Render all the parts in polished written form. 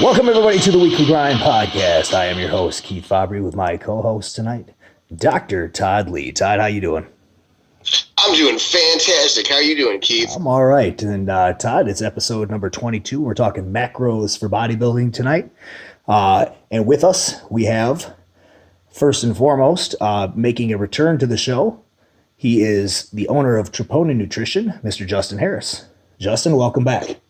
Welcome, everybody, to the Weekly Grind Podcast. I am your host, Keith Fabbri, with my co-host tonight, Doctortoddlee. Todd, how you doing? I'm doing fantastic. How are you doing, Keith? I'm all right. And Todd, it's episode number 22. We're talking macros for bodybuilding tonight. And with us, we have, first and foremost, making a return to the show. He is the owner of Troponin Nutrition, Mr. Justin Harris. Justin, welcome back.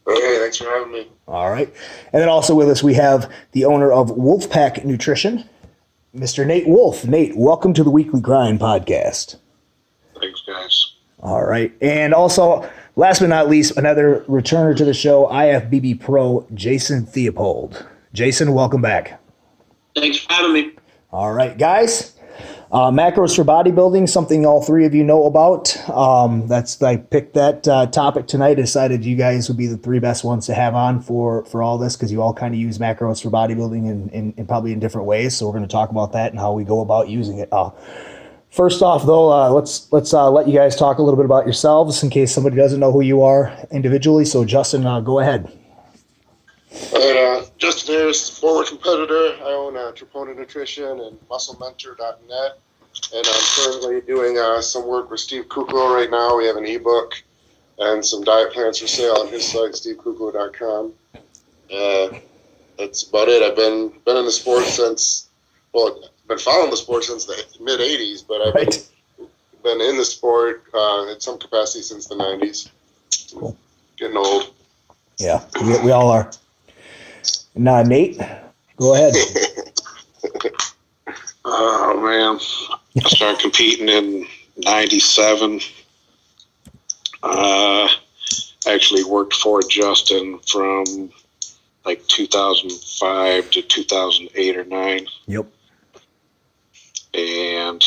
Hey, thanks for having me. All right. And then also with us, we have the owner of Wolfpack Nutrition, Mr. Nate Wolf. Nate, welcome to the Weekly Grind Podcast. Thanks, guys. All right. And also, last but not least, another returner to the show, IFBB Pro, Jason Theopold. Jason, welcome back. Thanks for having me. All right, guys. Macros for bodybuilding, something all three of you know about. I picked that topic tonight. Decided you guys would be the three best ones to have on for all this, because you all kind of use macros for bodybuilding in probably in different ways. So we're going to talk about that and how we go about using it. First off, though, let's let you guys talk a little bit about yourselves in case somebody doesn't know who you are individually. So Justin, go ahead. All right, Justin Harris, former competitor. I own Troponin Nutrition and MuscleMentor.net, and I'm currently doing some work with Steve Kuklo right now. We have an ebook and some diet plans for sale on his site, stevekuklo.com. That's about it. I've been in the sport since, been following the sport since the mid 80s, but I've been in the sport in some capacity since the 90s. Cool. Getting old. Yeah, we all are. Now, Nate, go ahead. Oh, man. I started competing in 97. Actually worked for Justin from like 2005 to 2008 or 9. Yep. And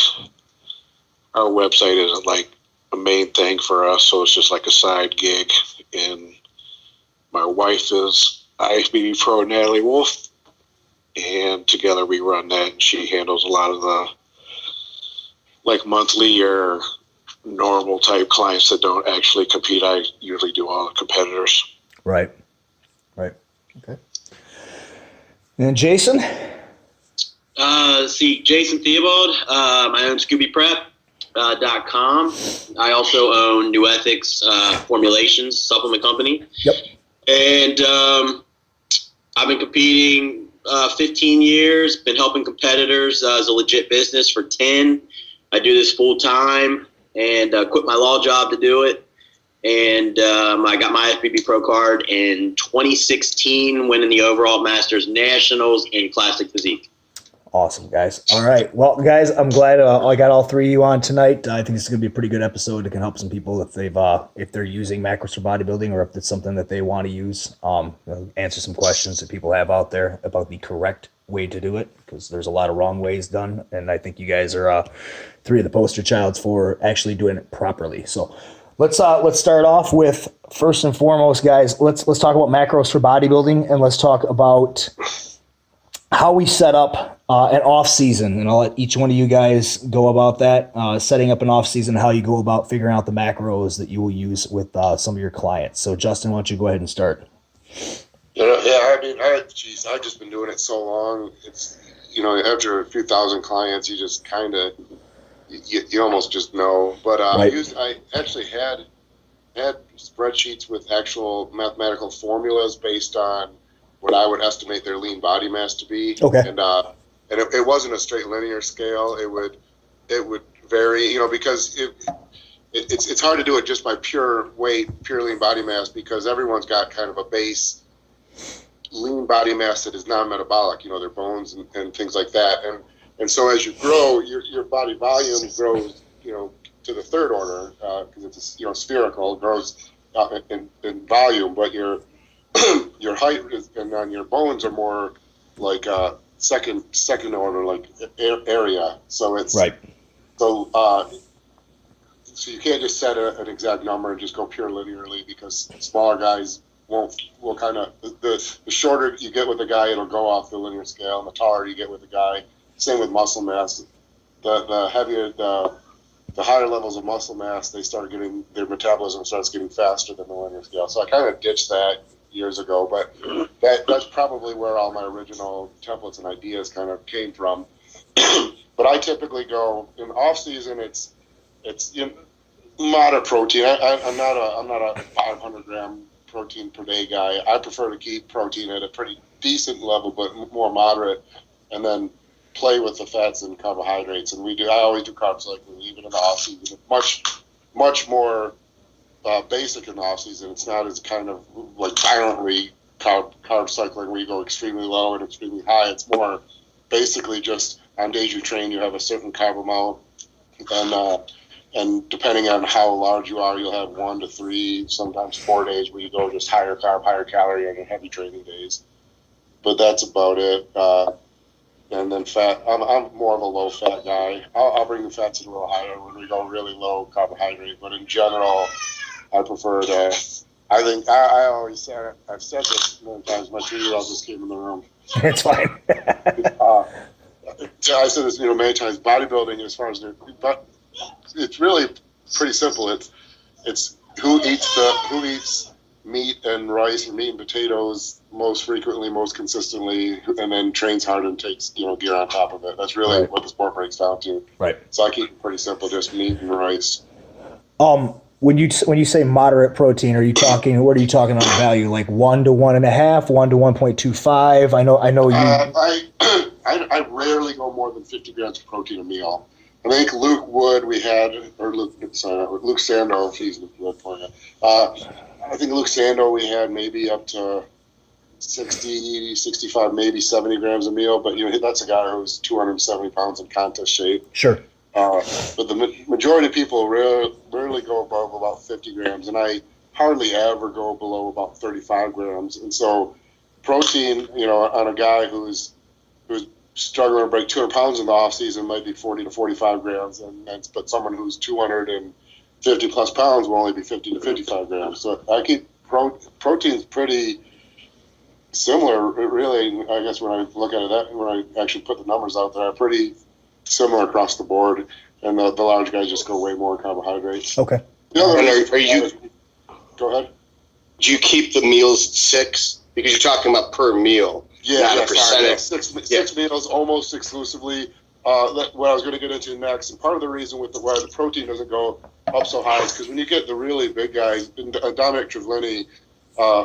our website isn't like a main thing for us, so it's just like a side gig. And my wife is IFBB Pro Natalie Wolf, and together we run that, and she handles a lot of the like monthly or normal type clients that don't actually compete. I usually do all the competitors. Right. Okay. And Jason? Jason Theobald. I own ScoobyPrep.com. I also own New Ethics Formulations Supplement Company. Yep. And I've been competing 15 years, been helping competitors as a legit business for 10. I do this full time and quit my law job to do it. And I got my FBB Pro card in 2016, winning the overall Masters Nationals in Classic Physique. Awesome, guys. All right. Well, guys, I'm glad I got all three of you on tonight. I think this is going to be a pretty good episode. It can help some people if they're using macros for bodybuilding, or if it's something that they want to use. Answer some questions that people have out there about the correct way to do it, because there's a lot of wrong ways done, and I think you guys are three of the poster childs for actually doing it properly. So let's start off with, first and foremost, guys. Let's talk about macros for bodybuilding, and let's talk about how we set up an off season, and I'll let each one of you guys go about that. Setting up an off season, how you go about figuring out the macros that you will use with some of your clients. So, Justin, why don't you go ahead and start? I've just been doing it so long. It's, after a few thousand clients, you just kind of, you almost just know. But I actually had spreadsheets with actual mathematical formulas based on what I would estimate their lean body mass to be. Okay. And it wasn't a straight linear scale. It would vary, because it's hard to do it just by pure weight, pure lean body mass, because everyone's got kind of a base lean body mass that is non-metabolic, their bones and things like that. And so as you grow, your body volume grows, to the third order, because it's spherical, it grows in volume, but your height and on your bones are more like second order, like area. So it's right. So you can't just set an exact number and just go pure linearly, because smaller guys will kind of, the shorter you get with a guy, it'll go off the linear scale, and the taller you get with a guy. Same with muscle mass. The heavier the higher levels of muscle mass, they start getting, their metabolism starts getting faster than the linear scale. So I kind of ditched that. years ago, but that's probably where all my original templates and ideas kind of came from. But I typically go in off season. It's moderate protein. I'm not a 500 gram protein per day guy. I prefer to keep protein at a pretty decent level, but more moderate, and then play with the fats and carbohydrates. And I always do carb cycling, even in the off season. Much more basic in the off season. It's not as kind of like violently carb cycling where you go extremely low and extremely high. It's more basically just on days you train, you have a certain carb amount, and depending on how large you are, you'll have 1 to 3, sometimes 4 days where you go just higher carb, higher calorie on your heavy training days. But that's about it. And then fat, I'm more of a low fat guy. I'll bring the fats a little higher when we go really low carbohydrate. But in general, I prefer to. I think I always say, I've said this many times. My 2-year-old just came in the room. It's fine. I said this many times. Bodybuilding, as far as but it's really pretty simple. It's who eats meat and rice and meat and potatoes most frequently, most consistently, and then trains hard and takes gear on top of it. That's really what the sport breaks down to. Right. So I keep it pretty simple, just meat and rice. When you say moderate protein, what are you talking on value? Like 1 to 1.5, 1 to 1.25? I know you. I rarely go more than 50 grams of protein a meal. I think Luke Wood Luke Sando, he's the blood point. I think Luke Sando we had maybe up to 60, 65, maybe 70 grams a meal, but that's a guy who's 270 pounds in contest shape. Sure. But the majority of people rarely go above about 50 grams, and I hardly ever go below about 35 grams. And so protein, on a guy who's struggling to break 200 pounds in the off season might be 40 to 45 grams, but someone who's 250 plus pounds will only be 50 to 55 grams. So I keep protein's pretty similar, really. I guess when I look at it, when I actually put the numbers out there, pretty similar across the board. And the large guys just go way more carbohydrates. Okay. Are you? Go ahead. Do you keep the meals at 6? Because you're talking about per meal. Yeah, not a percentage. Six meals almost exclusively. What I was going to get into next, and part of the reason why the protein doesn't go up so high is because when you get the really big guys, Dominic Trivlini,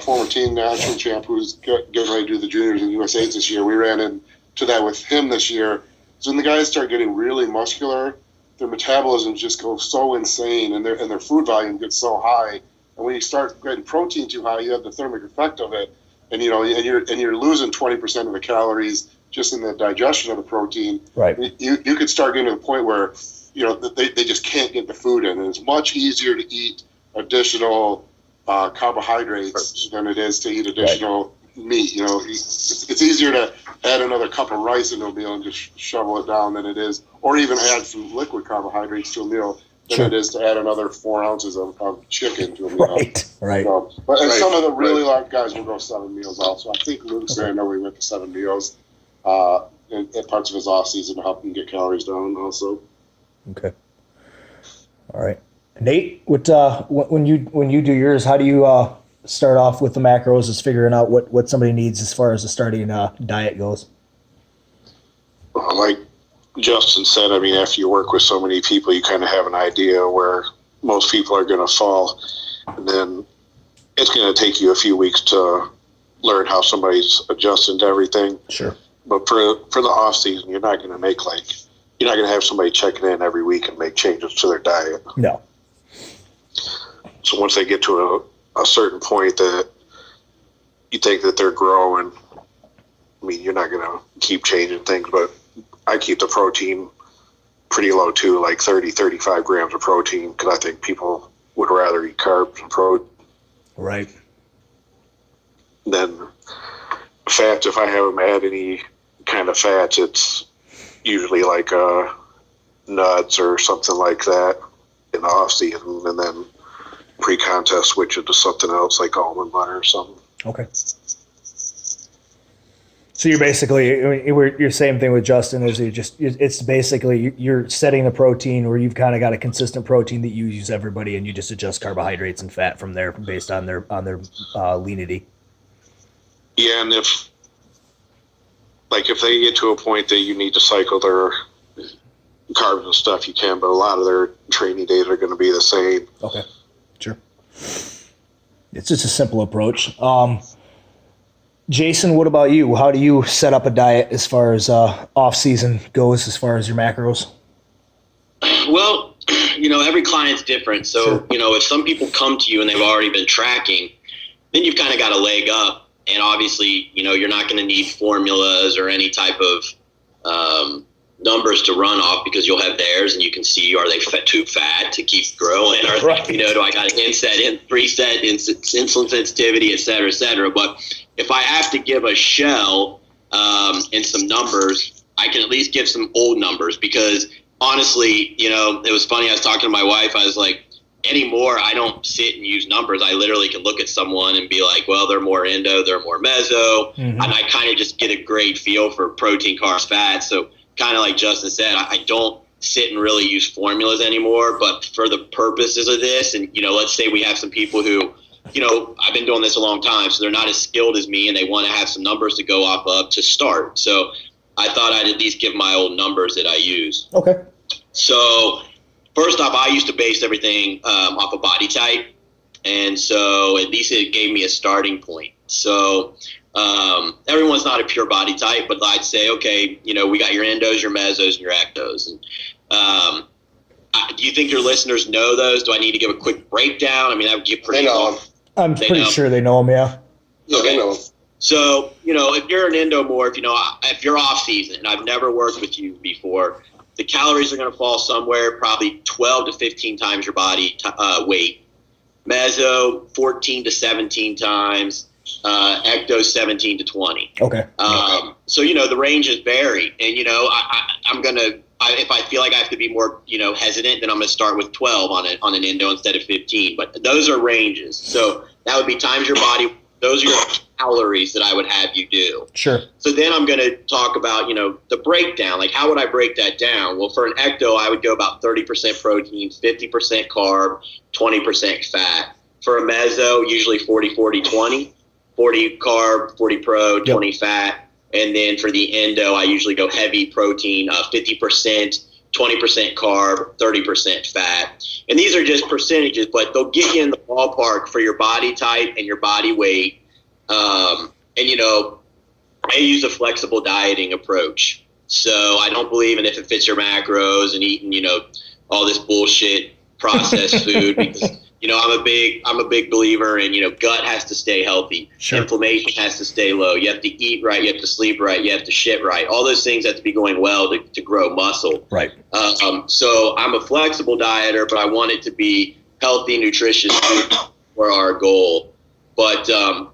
former teen national champ who's getting ready to do the juniors and USA's this year, we ran into that with him this year. So when the guys start getting really muscular, their metabolisms just go so insane, and their food volume gets so high. And when you start getting protein too high, you have the thermic effect of it, and you're losing 20% of the calories just in the digestion of the protein. Right. You could start getting to the point where they just can't get the food in, and it's much easier to eat additional carbohydrates than it is to eat additional meat. It's easier to add another cup of rice into a meal and just shovel it down than it is, or even add some liquid carbohydrates to a meal than it is to add another 4 ounces of chicken to a meal. Right. So, some of the really large guys will go 7 meals also. I think Luke's I know we went to 7 meals in parts of his off season to help him get calories down also. Okay. All right. Nate, when you do yours, how do you start off with the macros as figuring out what somebody needs as far as the starting diet goes? Like Justin said, after you work with so many people, you kind of have an idea where most people are going to fall. And then it's going to take you a few weeks to learn how somebody's adjusting to everything. Sure. But for the off season, you're not going to have somebody checking in every week and make changes to their diet. No. So once they get to a certain point that you think that they're growing, you're not going to keep changing things, but I keep the protein pretty low too, like 30, 35 grams of protein, because I think people would rather eat carbs and protein. Right. Then fats, if I have them add any kind of fats, it's usually like nuts or something like that in the off season, and then pre-contest switch it to something else like almond butter or something. Okay. So you're basically, you're same thing with Justin. It's basically you're setting the protein where you've kind of got a consistent protein that you use everybody, and you just adjust carbohydrates and fat from there based on their lenity. Yeah, and if they get to a point that you need to cycle their carbs and stuff, you can, but a lot of their training days are going to be the same. Okay, sure. It's just a simple approach. Jason, what about you? How do you set up a diet as far as off season goes, as far as your macros? Well, every client's different. So, Sure. If some people come to you and they've already been tracking, then you've kind of got a leg up. And obviously, you're not going to need formulas or any type of numbers to run off, because you'll have theirs and you can see, are they too fat to keep growing? Or, Right. do I got an preset, insulin sensitivity, et cetera, et cetera. But if I have to give a shell and some numbers, I can at least give some old numbers, because honestly, it was funny. I was talking to my wife. I was like, anymore, I don't sit and use numbers. I literally can look at someone and be like, well, they're more endo, they're more meso. Mm-hmm. And I kind of just get a great feel for protein, carbs, fat. So kind of like Justin said, I don't sit and really use formulas anymore. But for the purposes of this, and, let's say we have some people who, I've been doing this a long time, so they're not as skilled as me and they want to have some numbers to go off of to start. So I thought I'd at least give my old numbers that I use. Okay. So first off, I used to base everything off of body type. And so at least it gave me a starting point. So everyone's not a pure body type, but I'd say, okay, we got your endos, your mesos, and your ectos. And do you think your listeners know those? Do I need to give a quick breakdown? I mean, that would get pretty They know long. them. I'm pretty sure they know them, yeah. Yeah, they know them. So, if you're an endomorph, if you're off season, and I've never worked with you before, the calories are going to fall somewhere probably 12 to 15 times your body weight. Meso, 14 to 17 times. Ecto, 17 to 20. Okay. So, the ranges vary. And, I'm going to, if I feel like I have to be more, hesitant, then I'm going to start with 12 on an endo instead of 15. But those are ranges. So that would be times your body. Those are your calories that I would have you do. Sure. So then I'm going to talk about, the breakdown. Like, how would I break that down? Well, for an ecto, I would go about 30% protein, 50% carb, 20% fat. For a meso, usually 40, 40, 20. 40 carb, 40 pro, 20 fat. And then for the endo, I usually go heavy protein, 50%, 20% carb, 30% fat. And these are just percentages, but they'll get you in the ballpark for your body type and your body weight. I use a flexible dieting approach. So I don't believe in if it fits your macros and eating, all this bullshit processed food, because, I'm a big believer in, gut has to stay healthy. Sure. Inflammation has to stay low. You have to eat right. You have to sleep right. You have to shit right. All those things have to be going well to grow muscle. Right. So I'm a flexible dieter, but I want it to be healthy, nutritious food for our goal. But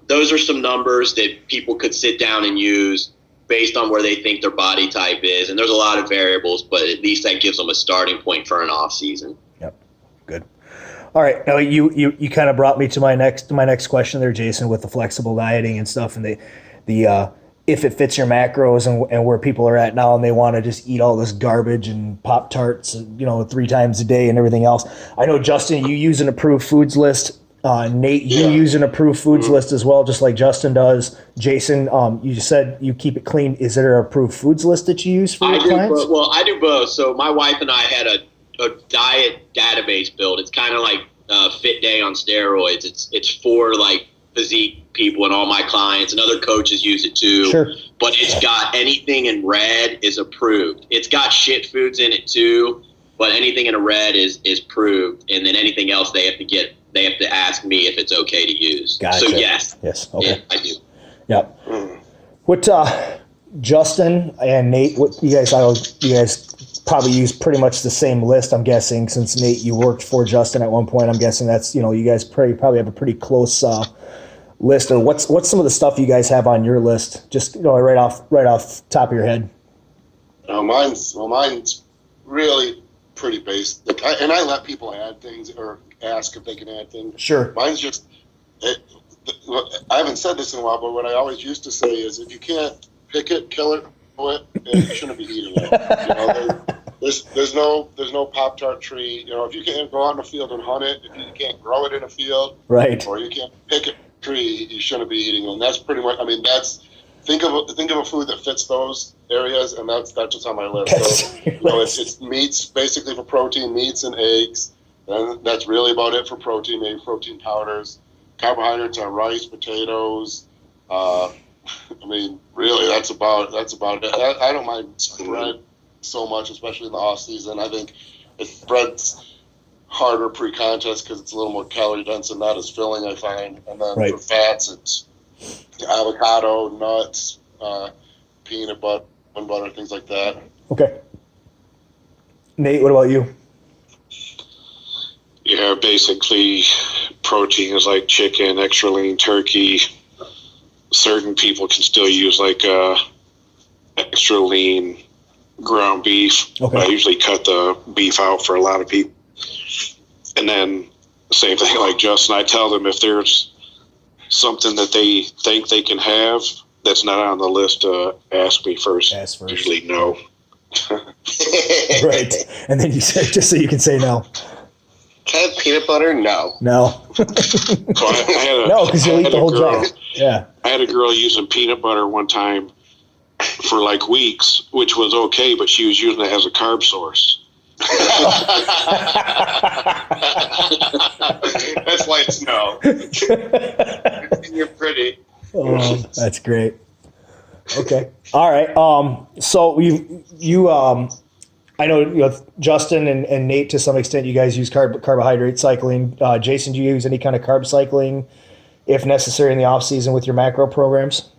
those are some numbers that people could sit down and use based on where they think their body type is. And there's a lot of variables, but at least that gives them a starting point for an off season. Yep. Good. All right. Now you kind of brought me to my next question there, Jason, with the flexible dieting and stuff, and the if it fits your macros and where people are at now, and they want to just eat all this garbage and Pop-Tarts, 3 times a day and everything else. I know, Justin, you use an approved foods list. Nate, you use an approved foods list as well, just like Justin does. Jason, you said you keep it clean. Is there an approved foods list that you use for your clients? Well, I do both. So my wife and I had a diet database built. It's kind of like Fit Day on steroids. It's for like physique people and all my clients, and other coaches use it too. Sure. But it's got anything in red is approved. It's got shit foods in it too, but anything in a red is approved, and then anything else they have to ask me if it's okay to use. Gotcha. So yes. Okay. Yeah, I do. Yep. What Justin and Nate, what you guys probably use pretty much the same list, I'm guessing, since Nate, you worked for Justin at one point. I'm guessing that's, you guys probably have a pretty close list. Or what's some of the stuff you guys have on your list? Just right off the top of your head. Mine's really pretty basic. And I let people add things or ask if they can add things. Sure. Mine's just, I haven't said this in a while, but what I always used to say is, if you can't pick it, kill it, throw it, you shouldn't be eating it. There's no Pop-Tart tree. If you can't go out in a field and hunt it, if you can't grow it in a field, right, or you can't pick tree, you shouldn't be eating. And that's pretty much, I mean, think of a food that fits those areas, and that's just on my list. So, it's meats basically for protein, meats and eggs, and that's really about it for protein, maybe protein powders. Carbohydrates are rice, potatoes. I mean, really, that's about it. I don't mind bread so much, especially in the off season. I think bread's harder pre-contest because it's a little more calorie dense and not as filling, I find. And then for fats, it's avocado, nuts, peanut butter, things like that. Okay. Nate, what about you? Yeah, basically protein is like chicken, extra lean turkey. Certain people can still use like extra lean ground beef. Okay. I usually cut the beef out for a lot of people. And then same thing like Justin, I tell them if there's something that they think they can have that's not on the list, ask me first. Ask first. Usually no. Right. And then you say, just so you can say no. Can I have peanut butter? No. No. So I had a, no, because you'll eat the whole girl, jar. Yeah. I had a girl using peanut butter one time for like weeks, which was okay, but she was using it as a carb source. That's why it's no. You're pretty. Oh, that's great. Okay. All right. So you I know, Justin and Nate, to some extent, you guys use carbohydrate cycling. Jason, do you use any kind of carb cycling, if necessary, in the off season with your macro programs?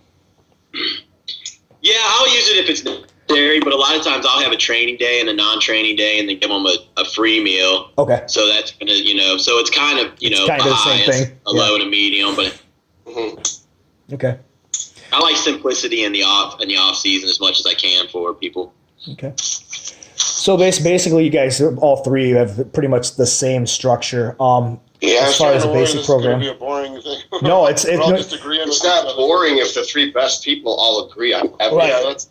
Yeah, I'll use it if it's necessary, but a lot of times I'll have a training day and a non-training day, and then give them a free meal. Okay. So that's gonna, so it's kind of, kind of the same thing. A low and a medium, but Okay. I like simplicity in the off season as much as I can for people. Okay. So basically, you guys, all three, have pretty much the same structure. As far as a basic program. Be a boring thing. No, it's not boring if the three best people all agree on everything. Right.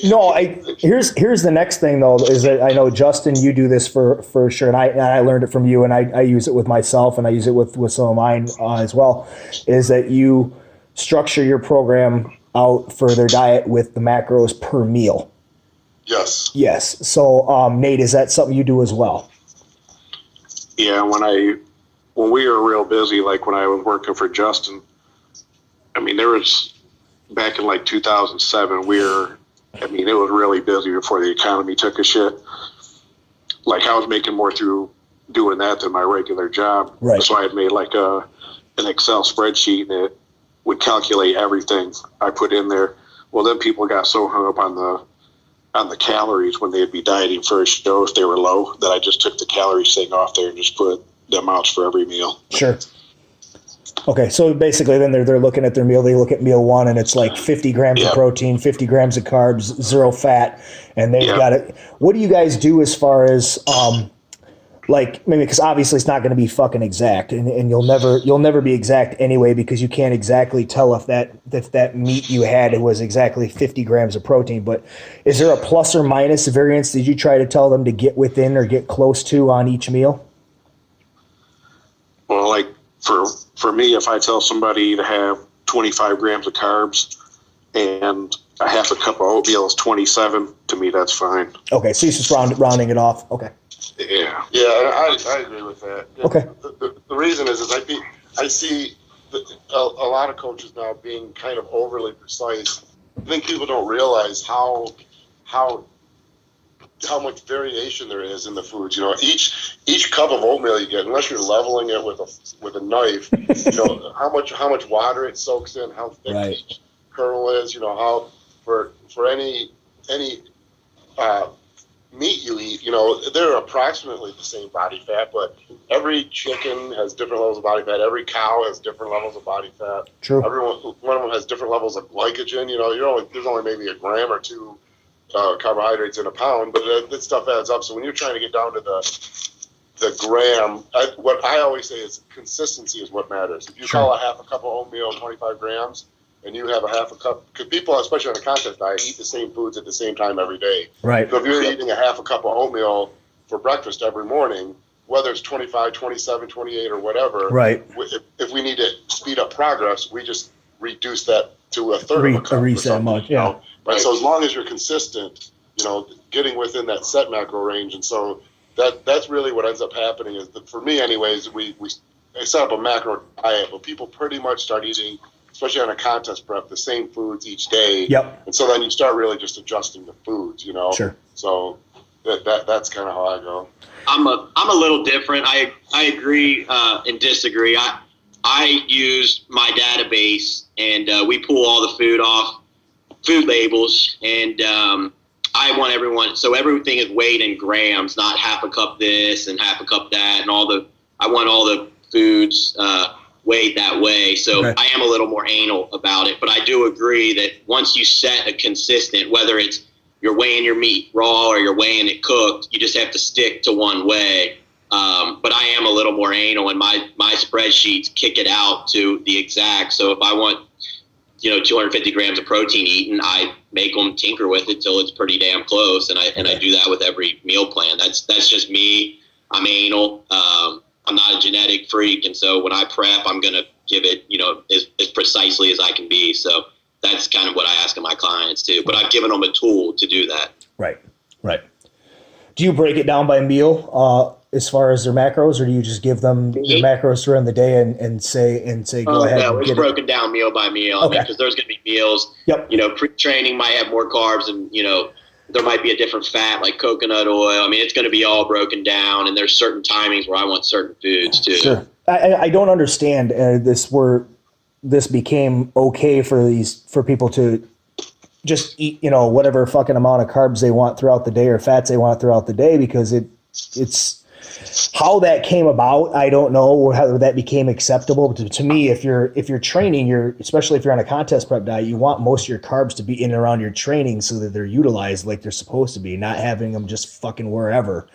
No, here's the next thing though, is that I know, Justin, you do this for sure, and I learned it from you, and I use it with myself, and I use it with some of mine as well. Is that you structure your program out for their diet with the macros per meal? Yes. Yes. So, Nate, is that something you do as well? Yeah, when we were real busy, like when I was working for Justin, I mean, there was back in like 2007, it was really busy before the economy took a shit. Like I was making more through doing that than my regular job. Right. So I had made like an Excel spreadsheet, and it would calculate everything I put in there. Well, then people got so hung up on the calories when they'd be dieting for a show, if they were low, that I just took the calories thing off there and just put the amounts for every meal. Sure. Okay, so basically then they're looking at their meal. They look at meal one, and it's like 50 grams of protein, 50 grams of carbs, 0 fat, and they've got it. What do you guys do as far as like, maybe, because obviously it's not going to be fucking exact, and you'll never be exact anyway, because you can't exactly tell if that meat you had, it was exactly 50 grams of protein. But is there a plus or minus variance? Did you try to tell them to get within or get close to on each meal? Well, like for me, if I tell somebody to have 25 grams of carbs and a half a cup of oatmeal is 27, to me that's fine. Okay, so you're just rounding it off. Okay. Yeah. Yeah, I agree with that. Okay. The reason is I see a lot of coaches now being kind of overly precise. I think people don't realize how much variation there is in the foods. Each cup of oatmeal you get, unless you're leveling it with a knife, how much water it soaks in, how thick each kernel is. How for any meat you eat, they're approximately the same body fat, but every chicken has different levels of body fat. Every cow has different levels of body fat. True. One of them has different levels of glycogen. There's only maybe a gram or two carbohydrates in a pound, but that stuff adds up. So when you're trying to get down to the gram, what I always say is consistency is what matters. If you call a half a cup of oatmeal 25 grams, and you have a half a cup, because people, especially on a contest diet, eat the same foods at the same time every day. Right. So if you're eating a half a cup of oatmeal for breakfast every morning, whether it's 25, 27, 28, or whatever. Right. If we need to speed up progress, we just reduce that to a third of a cup. Reset amount, yeah. You know? Right. So as long as you're consistent, you know, getting within that set macro range, and so that's really what ends up happening. Is that, for me, anyways, I set up a macro diet, but people pretty much start eating, especially on a contest prep, the same foods each day. Yep. And so then you start really just adjusting the foods, you know. Sure. So that's kind of how I go. I'm a little different. I agree and disagree. I use my database, and we pull all the food off food labels, and I want everyone, so everything is weighed in grams, not half a cup this and half a cup that, and I want all the foods weighed that way. So okay. I am a little more anal about it, but I do agree that once you set a consistent, whether it's you're weighing your meat raw or you're weighing it cooked, you just have to stick to one way. But I am a little more anal, and my spreadsheets kick it out to the exact. So if I want, 250 grams of protein eaten, I make them tinker with it till it's pretty damn close, and I do that with every meal plan. That's just me. I'm anal. I'm not a genetic freak, and so when I prep, I'm gonna give it, as precisely as I can be. So that's kind of what I ask of my clients too. But I've given them a tool to do that. Right. Do you break it down by meal as far as their macros, or do you just give them their macros during the day and say go ahead? No, and it's get broken down meal by meal. Okay. Because there's going to be meals. Yep. Pre-training might have more carbs, and there might be a different fat like coconut oil. I mean, it's going to be all broken down, and there's certain timings where I want certain foods too. Sure. I don't understand this became okay for people to just eat, whatever fucking amount of carbs they want throughout the day or fats they want throughout the day, because it's how that came about. I don't know, or how that became acceptable. But to me, if you're training, especially if you're on a contest prep diet, you want most of your carbs to be in and around your training so that they're utilized like they're supposed to be, not having them just fucking wherever,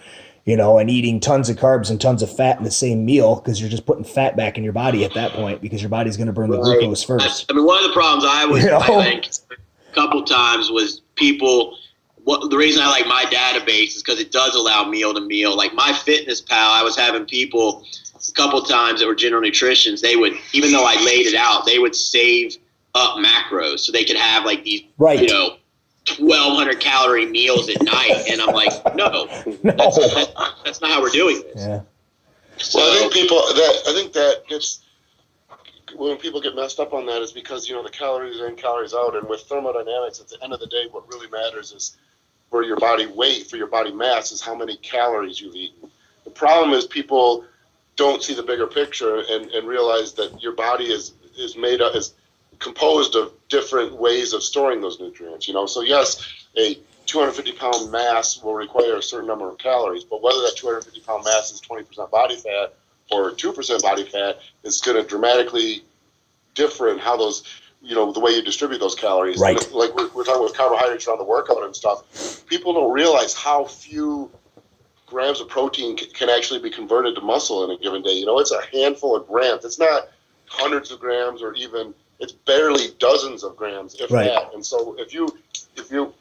and eating tons of carbs and tons of fat in the same meal, because you're just putting fat back in your body at that point, because your body's going to burn the glucose first. I mean, one of the problems I think a couple times was people. The reason I like my database is because it does allow meal to meal. Like my Fitness Pal, I was having people a couple times that were general nutritionists. They would, even though I laid it out, they would save up macros so they could have like these, 1,200 calorie meals at night. And I'm like, no. That's not how we're doing this. Yeah. So I think that gets, when people get messed up on that, is because the calories in, calories out, and with thermodynamics, at the end of the day, what really matters is for your body weight, for your body mass, is how many calories you've eaten. The problem is people don't see the bigger picture and realize that your body is composed of different ways of storing those nutrients. So yes, a 250-pound mass will require a certain number of calories, but whether that 250-pound mass is 20% body fat or 2% body fat is going to dramatically differ how those, the way you distribute those calories. Right. Like we're talking with carbohydrates around the workout and stuff. People don't realize how few grams of protein can actually be converted to muscle in a given day. It's a handful of grams. It's not hundreds of grams, or even, it's barely dozens of grams, if that. And so if you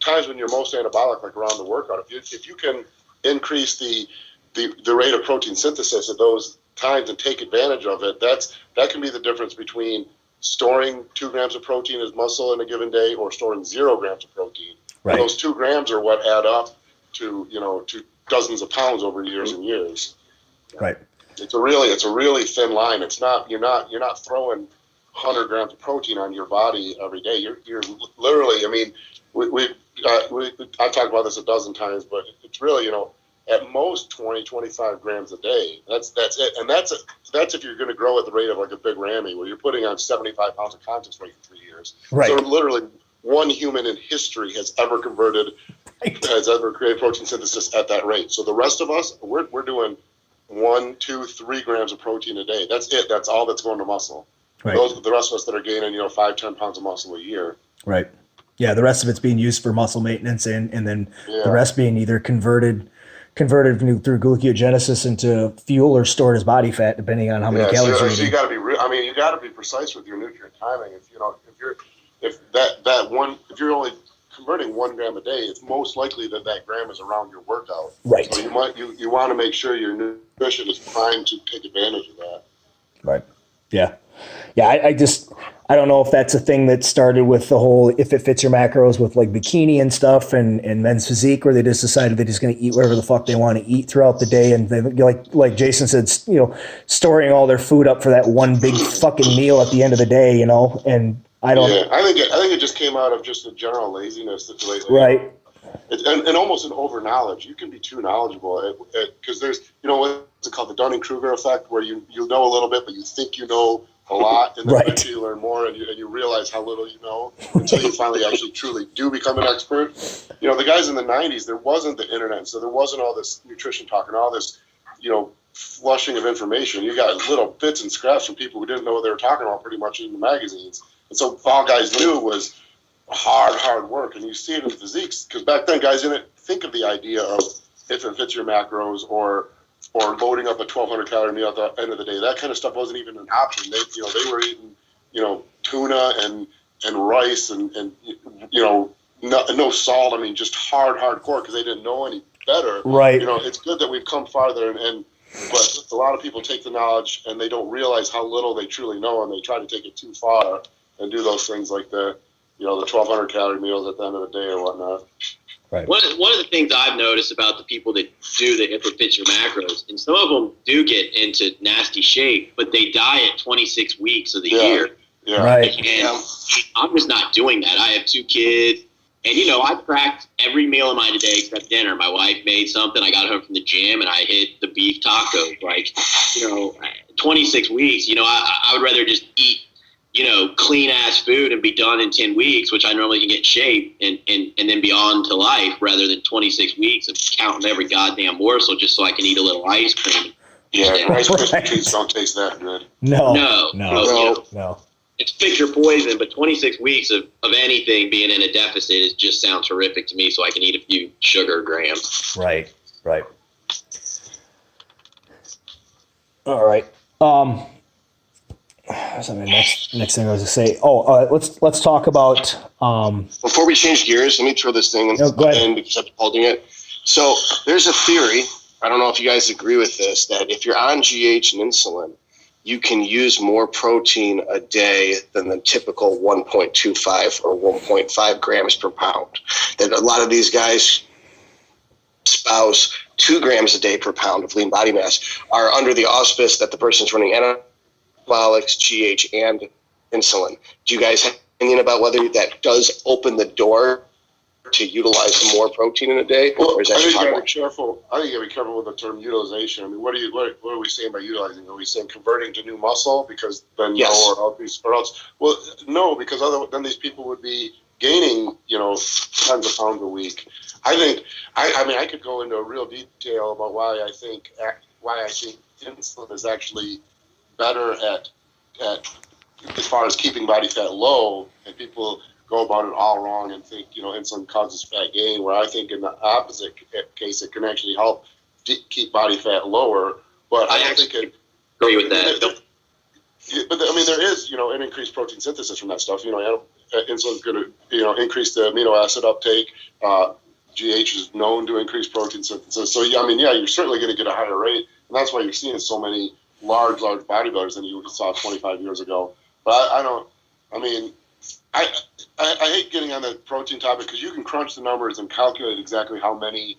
times when you're most anabolic, like around the workout, if you can increase the rate of protein synthesis at those times and take advantage of it, that can be the difference between storing 2 grams of protein as muscle in a given day or storing 0 grams of protein. Right. And those 2 grams are what add up to to dozens of pounds over years and years. Right. It's a really thin line. It's not you're not throwing 100 grams of protein on your body every day. You're literally. I mean, I've talked about this a dozen times, but it's really at most 20, 25 grams a day. That's it. And that's if you're going to grow at the rate of like a big Rammy, where you're putting on 75 pounds of contest weight in 3 years. Right. So literally one human in history has ever created protein synthesis at that rate. So the rest of us, we're doing 1, 2, 3 grams of protein a day. That's it. That's all that's going to muscle. Right. The rest of us that are gaining, 5, 10 pounds of muscle a year. Right. Yeah. The rest of it's being used for muscle maintenance, and then the rest being either converted through glucogenesis into fuel or stored as body fat, depending on how many calories you're eating. So you got to be you got to be precise with your nutrient timing. If you're only converting 1 gram a day, it's most likely that that gram is around your workout. Right. So you want to make sure your nutrition is primed to take advantage of that. Right. Yeah. Yeah. I don't know if that's a thing that started with the whole, if it fits your macros with like bikini and stuff and men's physique, where they just decided they're just going to eat whatever the fuck they want to eat throughout the day. And they, like Jason said, storing all their food up for that one big fucking meal at the end of the day, and I don't. Yeah, I think it just came out of just a general laziness that lately. Right. And almost an over knowledge. You can be too knowledgeable because there's, what's it called, the Dunning-Kruger effect, where you know a little bit, but you think you know a lot, and then eventually you learn more, and you realize how little you know until you finally actually truly do become an expert. The guys in the 90s, there wasn't the internet, so there wasn't all this nutrition talk and all this, flushing of information. You got little bits and scraps from people who didn't know what they were talking about pretty much in the magazines. And so all guys knew was hard work. And you see it in the physiques, because back then guys didn't think of the idea of if it fits your macros or loading up a 1,200 calorie meal at the end of the day. That kind of stuff wasn't even an option. They were eating, tuna and rice and no salt. I mean, just hardcore, because they didn't know any better. Right. It's good that we've come farther, but a lot of people take the knowledge and they don't realize how little they truly know, and they try to take it too far and do those things like the 1,200 calorie meals at the end of the day or whatnot. Right. One of the things I've noticed about the people that do the if it fits your macros, and some of them do get into nasty shape, but they diet 26 weeks of the year. Yeah. Right. And I'm just not doing that. I have 2 kids, and I tracked every meal of mine today except dinner. My wife made something. I got home from the gym and I hit the beef tacos. 26 weeks. I would rather just eat clean ass food and be done in 10 weeks, which I normally can get in shape and then be on to life, rather than 26 weeks of counting every goddamn morsel just so I can eat a little ice cream. Yeah, Rice Krispie treats don't taste that good. No. It's pick your poison, but 26 weeks of anything being in a deficit just sounds horrific to me, so I can eat a few sugar grams. Right. All right. Something next thing I was to say. Let's talk about. Before we change gears, let me throw this thing in go ahead. because I'm holding it. So there's a theory. I don't know if you guys agree with this, that if you're on GH and insulin, you can use more protein a day than the typical 1.25 or 1.5 grams per pound. That a lot of these guys espouse 2 grams a day per pound of lean body mass are under the auspice that the person's running anabolics, GH, and insulin. Do you guys have an opinion about whether that does open the door to utilize more protein in a day? Well, or is I that think just you hard gotta be careful. I think you gotta be careful with the term utilization. I mean, what are we saying by utilizing? Are we saying converting to new muscle? Because then Yes. or else. Well, no, because then these people would be gaining, tons of pounds a week. I think. I mean, I could go into a real detail about why I think insulin is actually better at as far as keeping body fat low, and people go about it all wrong and think insulin causes fat gain, where I think in the opposite case it can actually help keep body fat lower. But I don't think it agree with that. But I mean, there is an increased protein synthesis from that stuff. Insulin's going to increase the amino acid uptake. GH is known to increase protein synthesis. So you're certainly going to get a higher rate, and that's why you're seeing so many large bodybuilders than you saw 25 years ago. But I hate getting on the protein topic, because you can crunch the numbers and calculate exactly how many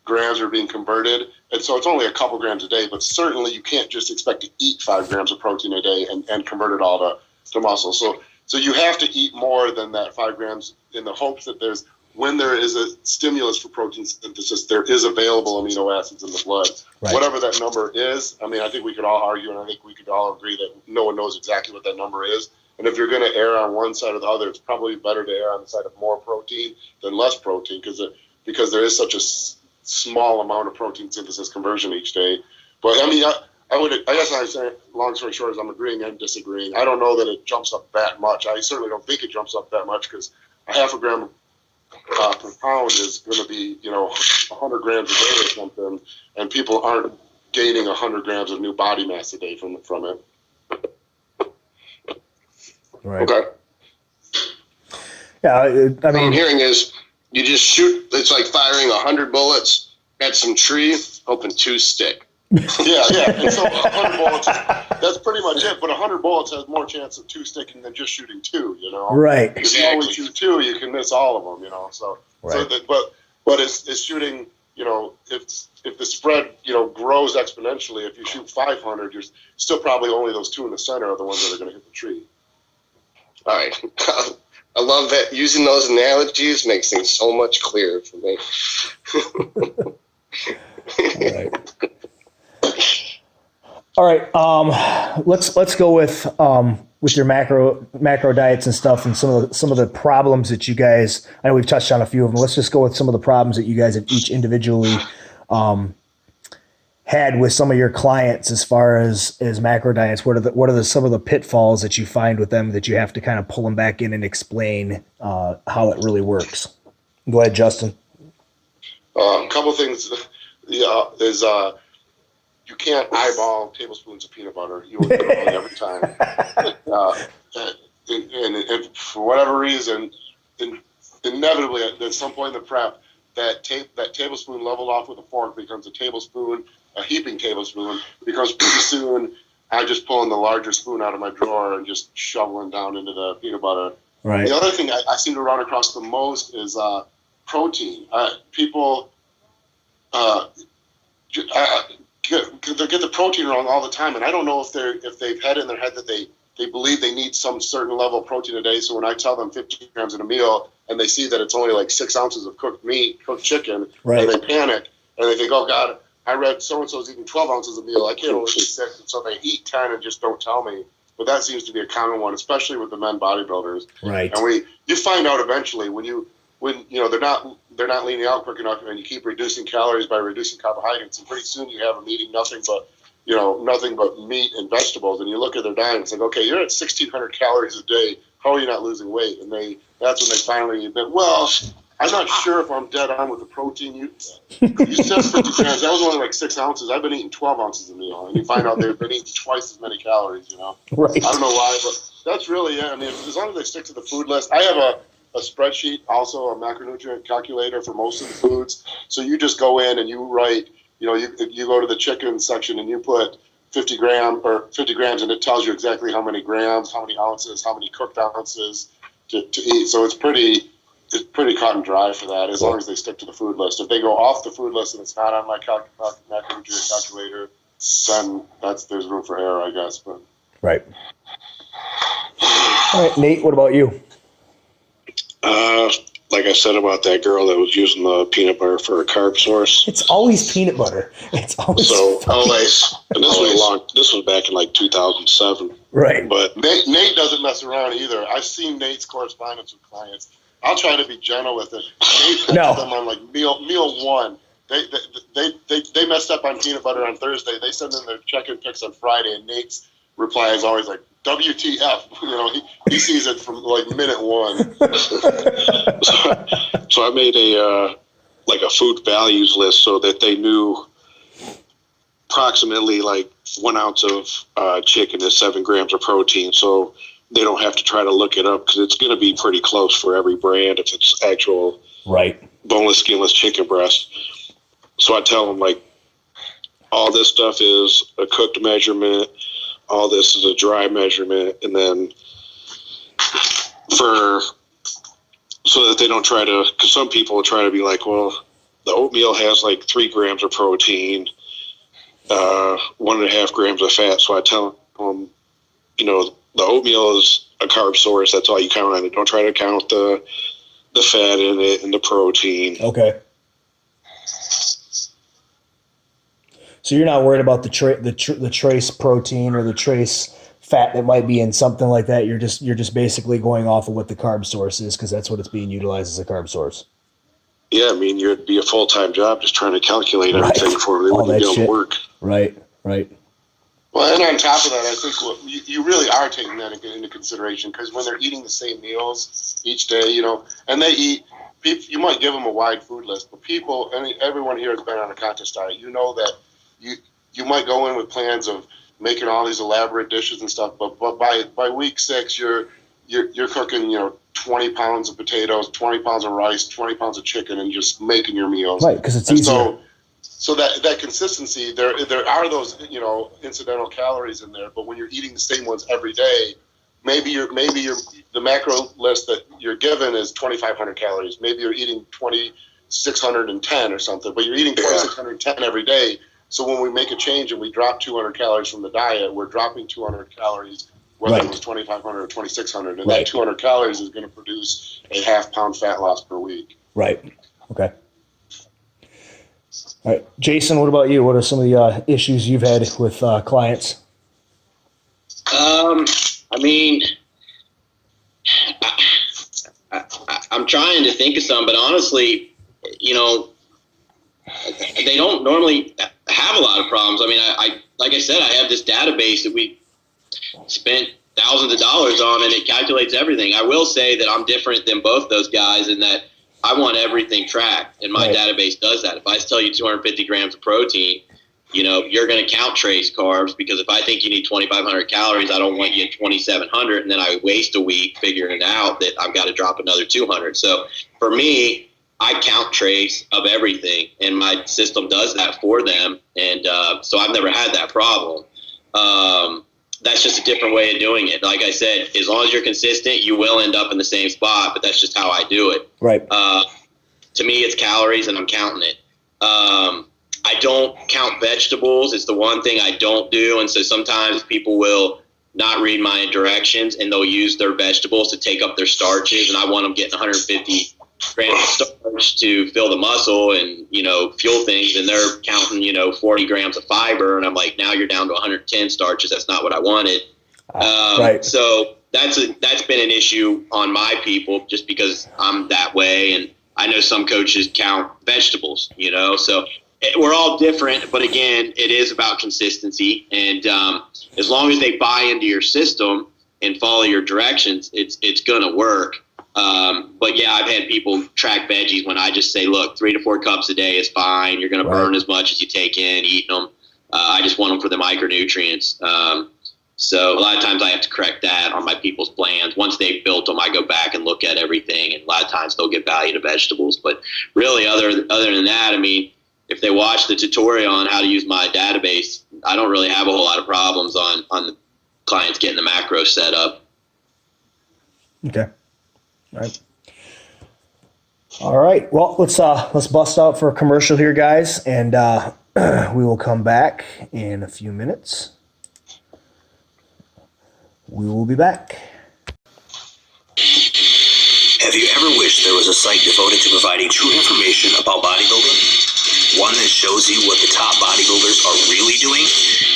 grams are being converted, and so it's only a couple grams a day. But certainly you can't just expect to eat 5 grams of protein a day and convert it all to muscle. So you have to eat more than that 5 grams in the hopes that when there is a stimulus for protein synthesis, there is available amino acids in the blood. Right. Whatever that number is, I think we could all argue, and I think we could all agree that no one knows exactly what that number is. And if you're going to err on one side or the other, it's probably better to err on the side of more protein than less protein, because there is such a small amount of protein synthesis conversion each day. But I guess I'm saying, long story short, is I'm agreeing and disagreeing. I don't know that it jumps up that much. I certainly don't think it jumps up that much, because a half a gram per pound is going to be 100 grams a day or something, and people aren't gaining 100 grams of new body mass a day from it. Right. Okay. Yeah, I What I'm mean, hearing is you just shoot. It's like firing 100 bullets at some tree, hoping 2 stick. Yeah. And so 100 bullets, that's pretty much it. But 100 bullets has more chance of 2 sticking than just shooting 2, you know? right. If you only shoot 2, you can miss all of them, you know? Right. But it's shooting, you know, if the spread, you know, grows exponentially, if you shoot 500, you're still probably only those 2 in the center are the ones that are going to hit the tree. All right. I love that. Using those analogies makes things so much clearer for me. All right. Let's go with your macro diets and stuff, and some of the problems that you guys. I know we've touched on a few of them. Let's just go with some of the problems that you guys have each individually had with some of your clients as far as macro diets. What are some of the pitfalls that you find with them that you have to kind of pull them back in and explain how it really works? Go ahead, Justin. A couple things is you can't eyeball tablespoons of peanut butter. You will get it wrong every time. And for whatever reason, inevitably at some point in the prep, that tablespoon leveled off with a fork becomes a tablespoon, a heaping tablespoon, because pretty soon I just pulling the larger spoon out of my drawer and just shoveling down into the peanut butter. Right. The other thing I seem to run across the most is protein. People they get the protein wrong all the time, and I don't know if they've had it in their head that they believe they need some certain level of protein a day. So when I tell them 50 grams in a meal, and they see that it's only like 6 ounces of cooked chicken, right, and they panic and they think, oh God, I read so and so's eating 12 ounces a meal. I can't only eat 6, and so they eat 10 and just don't tell me. But that seems to be a common one, especially with the men bodybuilders. Right. And you find out eventually when you know they're not leaning out quick enough, and you keep reducing calories by reducing carbohydrates, and pretty soon you have them eating nothing but meat and vegetables, and you look at their diet and say, okay, you're at 1,600 calories a day. How are you not losing weight? And that's when they finally admit, well, I'm not sure if I'm dead on with the protein. You said 50 grams. That was only like 6 ounces. I've been eating 12 ounces a meal, and you find out they've been eating twice as many calories. You know, right. I don't know why, but that's really it. I mean, as long as they stick to the food list. I have a spreadsheet, also a macronutrient calculator for most of the foods. So you just go in and you write, you go to the chicken section and you put 50 grams, and it tells you exactly how many grams, how many ounces, how many cooked ounces to eat. So it's pretty cut and dry for that, as long as they stick to the food list. If they go off the food list and it's not on my macronutrient calculator, then there's room for error, I guess. But right. All right, Nate, what about you? Like I said about that girl that was using the peanut butter for a carb source. It's always peanut butter. It's always always. And this was back in like 2007. Right. But Nate doesn't mess around either. I've seen Nate's correspondence with clients. I'll try to be gentle with it. Nate pitches them on like meal one. They messed up on peanut butter on Thursday. They send in their check-in pics on Friday, and Nate's reply is always like, WTF. You know, he sees it from like minute one. So I made a food values list so that they knew approximately like 1 ounce of chicken is 7 grams of protein. So they don't have to try to look it up, because it's going to be pretty close for every brand if it's actual right boneless, skinless chicken breast. So I tell them, like, all this stuff is a cooked measurement, all this is a dry measurement, and then so that they don't try to, because some people will try to be like, well, the oatmeal has like 3 grams of protein, 1.5 grams of fat. So I tell them, the oatmeal is a carb source. That's all you count on it. Don't try to count the fat in it and the protein. Okay. So you're not worried about the trace protein or the trace fat that might be in something like that. You're just basically going off of what the carb source is, because that's what it's being utilized as a carb source. Yeah, I mean, it'd be a full-time job just trying to calculate everything for them. They wouldn't be able to work. Right. Well, and on top of that, I think you really are taking that into consideration, because when they're eating the same meals each day, and they eat, you might give them a wide food list, but everyone here has been on a contest diet. You know that you might go in with plans of making all these elaborate dishes and stuff, but by week 6, you're cooking, 20 pounds of potatoes, 20 pounds of rice, 20 pounds of chicken, and just making your meals. Right, because it's and easier. So that consistency, there are those, incidental calories in there, but when you're eating the same ones every day, maybe the macro list that you're given is 2,500 calories. Maybe you're eating 2,610 or something, but you're eating 2,610 every day. So when we make a change and we drop 200 calories from the diet, we're dropping 200 calories, whether it was 2,500 or 2,600, and that 200 calories is going to produce a half-pound fat loss per week. Right. Okay. All right, Jason, what about you? What are some of the issues you've had with clients? I mean, I'm trying to think of some, but honestly, they don't normally have a lot of problems. I mean, like I said, I have this database that we spent thousands of dollars on, and it calculates everything. I will say that I'm different than both those guys in that I want everything tracked, and my database does that. If I tell you 250 grams of protein, you're going to count trace carbs, because if I think you need 2,500 calories, I don't want you at 2,700, and then I waste a week figuring it out that I've got to drop another 200. So for me, I count trace of everything, and my system does that for them, and so I've never had that problem. That's just a different way of doing it. Like I said, as long as you're consistent, you will end up in the same spot, but that's just how I do it. Right. To me, it's calories, and I'm counting it. I don't count vegetables. It's the one thing I don't do. And so sometimes people will not read my directions, and they'll use their vegetables to take up their starches. And I want them getting 150 grams of starch to fill the muscle and, fuel things. And they're counting, 40 grams of fiber. And I'm like, now you're down to 110 starches. That's not what I wanted. Right. So that's been an issue on my people, just because I'm that way. And I know some coaches count vegetables, so we're all different, but again, it is about consistency. And as long as they buy into your system and follow your directions, it's going to work. But yeah, I've had people track veggies when I just say, look, 3 to 4 cups a day is fine. You're going to burn as much as you take in, eating them. I just want them for the micronutrients. So a lot of times I have to correct that on my people's plans. Once they've built them, I go back and look at everything, and a lot of times they'll get value to vegetables. But really, other than that, I mean, if they watch the tutorial on how to use my database, I don't really have a whole lot of problems on the clients getting the macros set up. Okay. All right. Well, let's bust out for a commercial here, guys, and we will come back in a few minutes. We will be back. Have you ever wished there was a site devoted to providing true information about bodybuilding? One that shows you what the top bodybuilders are really doing?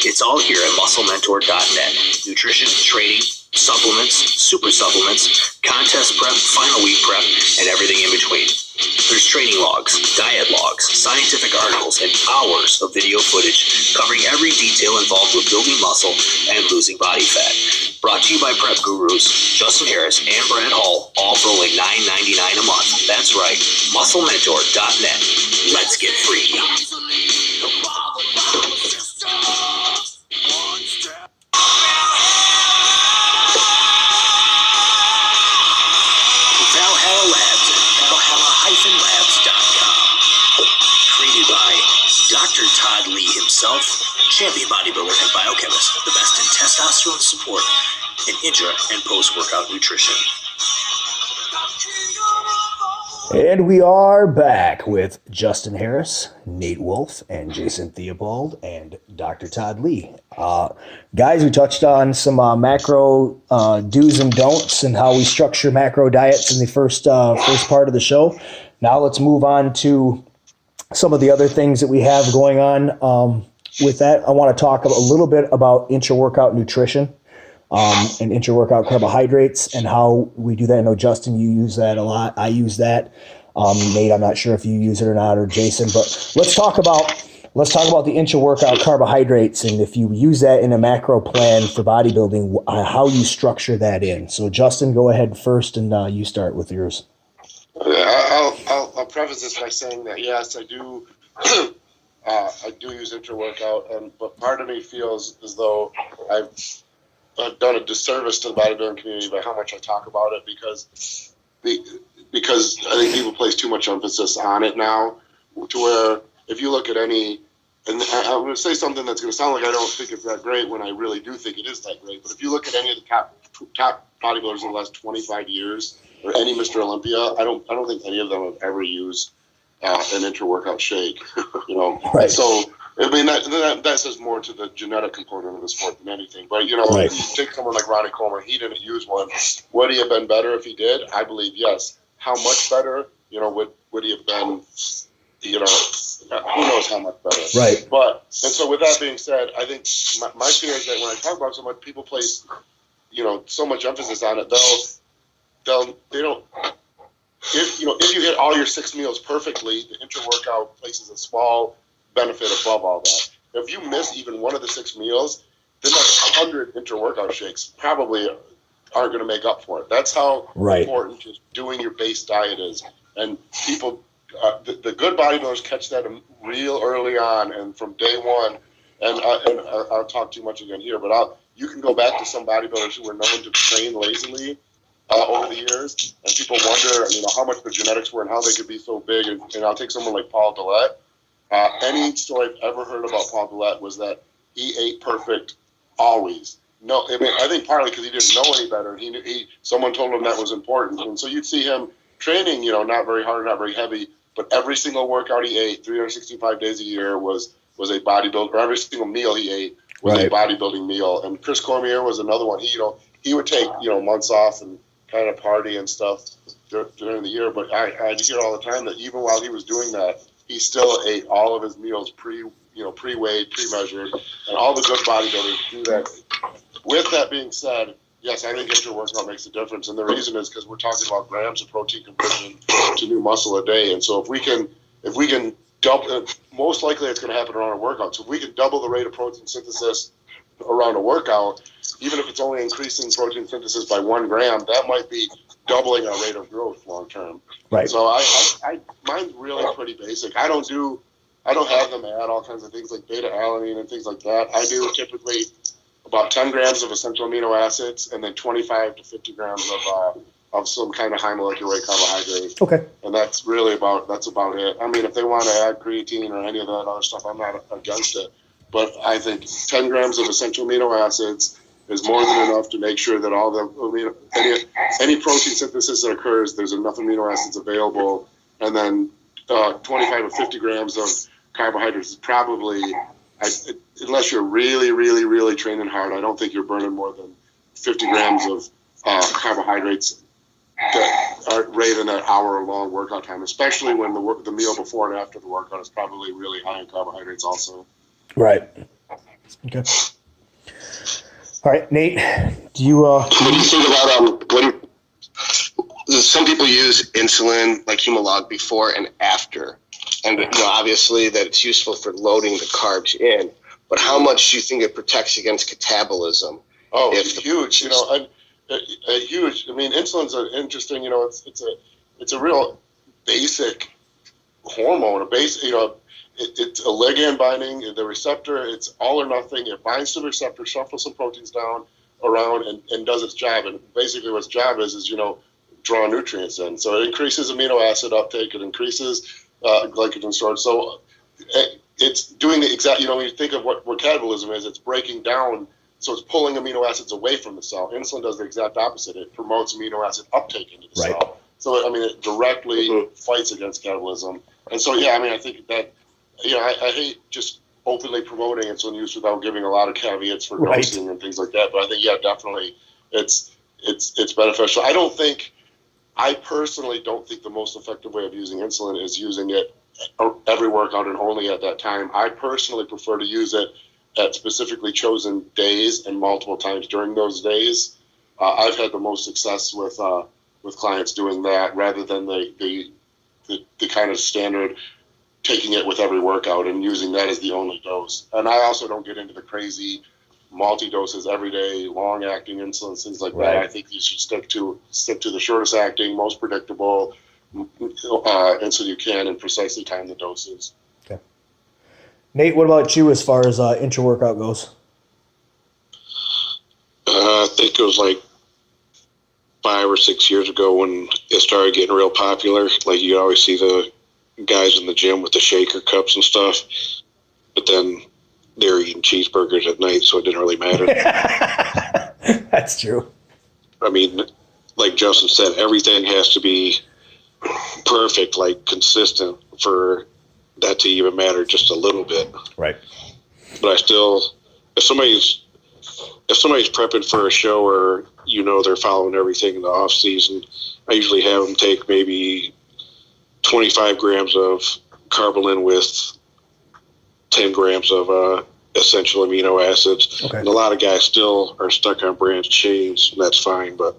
It's all here at musclementor.net. Nutrition, training, supplements, super supplements, contest prep, final week prep, and everything in between. There's training logs, diet logs, scientific articles, and hours of video footage covering every detail involved with building muscle and losing body fat. Brought to you by prep gurus Justin Harris and Brad Hall, all for only $9.99 a month. That's right, musclementor.net. Let's get free. Valhalla Labs at Valhalla-Labs.com. Created by Dr. Todd Lee himself, champion bodybuilder and biochemist, the best in testosterone support and intra and post-workout nutrition. And we are back with Justin Harris, Nate Wolf, and Jason Theobald, and Dr. Todd Lee. Guys, we touched on some macro do's and don'ts and how we structure macro diets in the first part of the show. Now let's move on to some of the other things that we have going on. With that, I want to talk a little bit about intra-workout nutrition and intra-workout carbohydrates and how we do that. I know, Justin, you use that a lot. I use that. Nate, I'm not sure if you use it or not, or Jason, but let's talk about the intra-workout carbohydrates, and if you use that in a macro plan for bodybuilding, how you structure that in. So, Justin, go ahead first, and you start with yours. I'll preface this by saying that yes, I do. I do use intra-workout, but part of me feels as though done a disservice to the bodybuilding community by how much I talk about it because I think people place too much emphasis on it now, to where if you look at any, and I'm going to say something that's going to sound like I don't think it's that great when I really do think it is that great, but if you look at any of the top bodybuilders in the last 25 years or any Mr. Olympia, I don't think any of them have ever used an intra-workout shake, you know. Right. So I mean that says more to the genetic component of the sport than anything. But you know, right. You take someone like Ronnie Coleman, he didn't use one. Would he have been better if he did? I believe yes. How much better? You know, would he have been? You know, who knows how much better? Right. But and so with that being said, I think my fear is that when I talk about so much, people place, you know, so much emphasis on it. They don't. If you hit all your 6 meals perfectly, the intra-workout places a small benefit above all that. If you miss even one of the 6 meals, then like 100 intra-workout shakes probably aren't going to make up for it. That's how important just doing your base diet is. And people, the good bodybuilders catch that real early on and from day one. And I'll talk too much again here, but you can go back to some bodybuilders who were known to train lazily over the years, and people wonder, you know, how much the genetics were and how they could be so big. And I'll take someone like Paul Dillette. Any story I've ever heard about Paul Dillette was that he ate perfect always. No, I mean, I think partly because he didn't know any better, and someone told him that was important, and so you'd see him training, you know, not very hard, not very heavy, but every single workout he ate, 365 days a year, was a bodybuilder. Or every single meal he ate was a bodybuilding meal. And Chris Cormier was another one. He would take, you know, months off and kind of party and stuff during the year. But I hear all the time that even while he was doing that, he still ate all of his meals pre-weighed, pre-measured, and all the good bodybuilders do that. With that being said, yes, I think intra-workout makes a difference, and the reason is because we're talking about grams of protein conversion to new muscle a day, and so if we can double, most likely it's going to happen around a workout. So if we can double the rate of protein synthesis around a workout, even if it's only increasing protein synthesis by 1 gram, that might be doubling our rate of growth long term. Right. So mine's really pretty basic. I don't have them add all kinds of things like beta alanine and things like that. I do typically about 10 grams of essential amino acids and then 25 to 50 grams of some kind of high molecular weight carbohydrate. Okay. And that's about it. I mean, if they want to add creatine or any of that other stuff, I'm not against it. But I think 10 grams of essential amino acids is more than enough to make sure that all the any protein synthesis that occurs, there's enough amino acids available. And then 25 or 50 grams of carbohydrates is probably, unless you're really, really, really training hard, I don't think you're burning more than 50 grams of carbohydrates that are right in that hour-long workout time, especially when the meal before and after the workout is probably really high in carbohydrates also. Right. Okay. All right, Nate, do you what do you think about some people use insulin like Humalog before and after, and you know, obviously that it's useful for loading the carbs in, but how much do you think it protects against catabolism? Oh, it's huge. You know, huge. I mean, insulin's interesting. You know, it's a real basic hormone. It's a ligand binding. The receptor, it's all or nothing. It binds to the receptor, shuffles some proteins down around, and does its job. And basically, what its job is draw nutrients in. So it increases amino acid uptake. It increases glycogen storage. So it's doing the exact. You know, when you think of what catabolism is, it's breaking down. So it's pulling amino acids away from the cell. Insulin does the exact opposite. It promotes amino acid uptake into the cell. So, I mean, it directly fights against catabolism. And so, yeah, I mean, I think that, you know, I hate just openly promoting insulin use without giving a lot of caveats for dosing and things like that. But I think, yeah, definitely it's beneficial. I personally don't think the most effective way of using insulin is using it every workout and only at that time. I personally prefer to use it at specifically chosen days and multiple times during those days. I've had the most success with clients doing that rather than the kind of standard taking it with every workout and using that as the only dose. And I also don't get into the crazy multi-doses every day, long-acting insulin, things like that. I think you should stick to the shortest acting, most predictable insulin you can and precisely time the doses. Okay. Nate, what about you as far as intra-workout goes? think it was like 5 or 6 years ago when it started getting real popular. Like you always see the guys in the gym with the shaker cups and stuff, but then they're eating cheeseburgers at night, so it didn't really matter. That's true. I mean, like Justin said, everything has to be perfect, like consistent for that to even matter just a little bit. Right. But I still, if somebody's prepping for a show or they're following everything in the off season, I usually have them take maybe 25 grams of carbolin with 10 grams of essential amino acids. Okay. And a lot of guys still are stuck on branched chains, and that's fine. But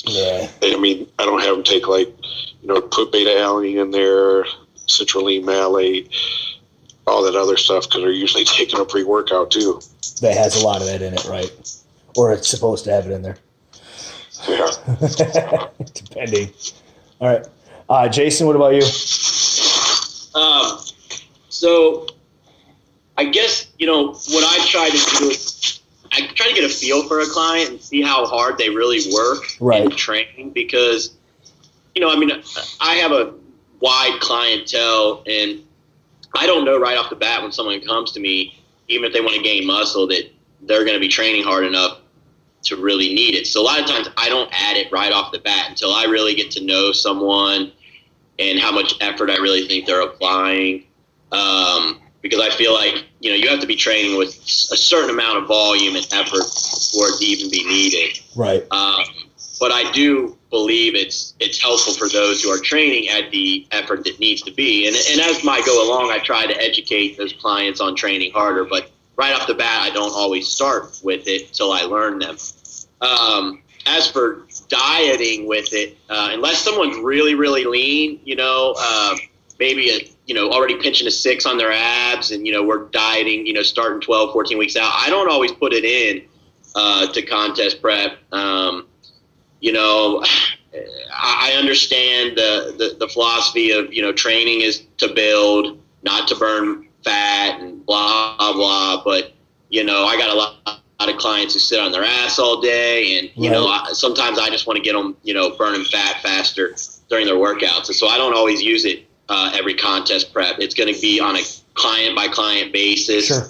yeah, I mean, I don't have them take put beta alanine in there, citrulline malate, all that other stuff, because they're usually taking a pre-workout too. that has a lot of that in it, right? Or it's supposed to have it in there. Yeah. Depending. All right. Jason, what about you? So I guess, what I try to do is I try to get a feel for a client and see how hard they really work in training, because, I have a wide clientele, and I don't know right off the bat when someone comes to me, even if they want to gain muscle, that they're going to be training hard enough to really need it. So a lot of times I don't add it right off the bat until I really get to know someone and how much effort I really think they're applying. Because I feel like, you have to be training with a certain amount of volume and effort for it to even be needed. Right. But I do believe it's helpful for those who are training at the effort that needs to be. And as I go along, I try to educate those clients on training harder. But right off the bat, I don't always start with it till I learn them. As for dieting with it, unless someone's really, really lean, maybe already pinching a 6 on their abs, and, we're dieting, starting 12, 14 weeks out, I don't always put it in to contest prep. I understand the philosophy of, training is to build, not to burn fat and blah, blah. But, I got a lot of clients who sit on their ass all day, and, sometimes I just want to get them, burning fat faster during their workouts. And so I don't always use it every contest prep. It's going to be on a client by client basis. Sure.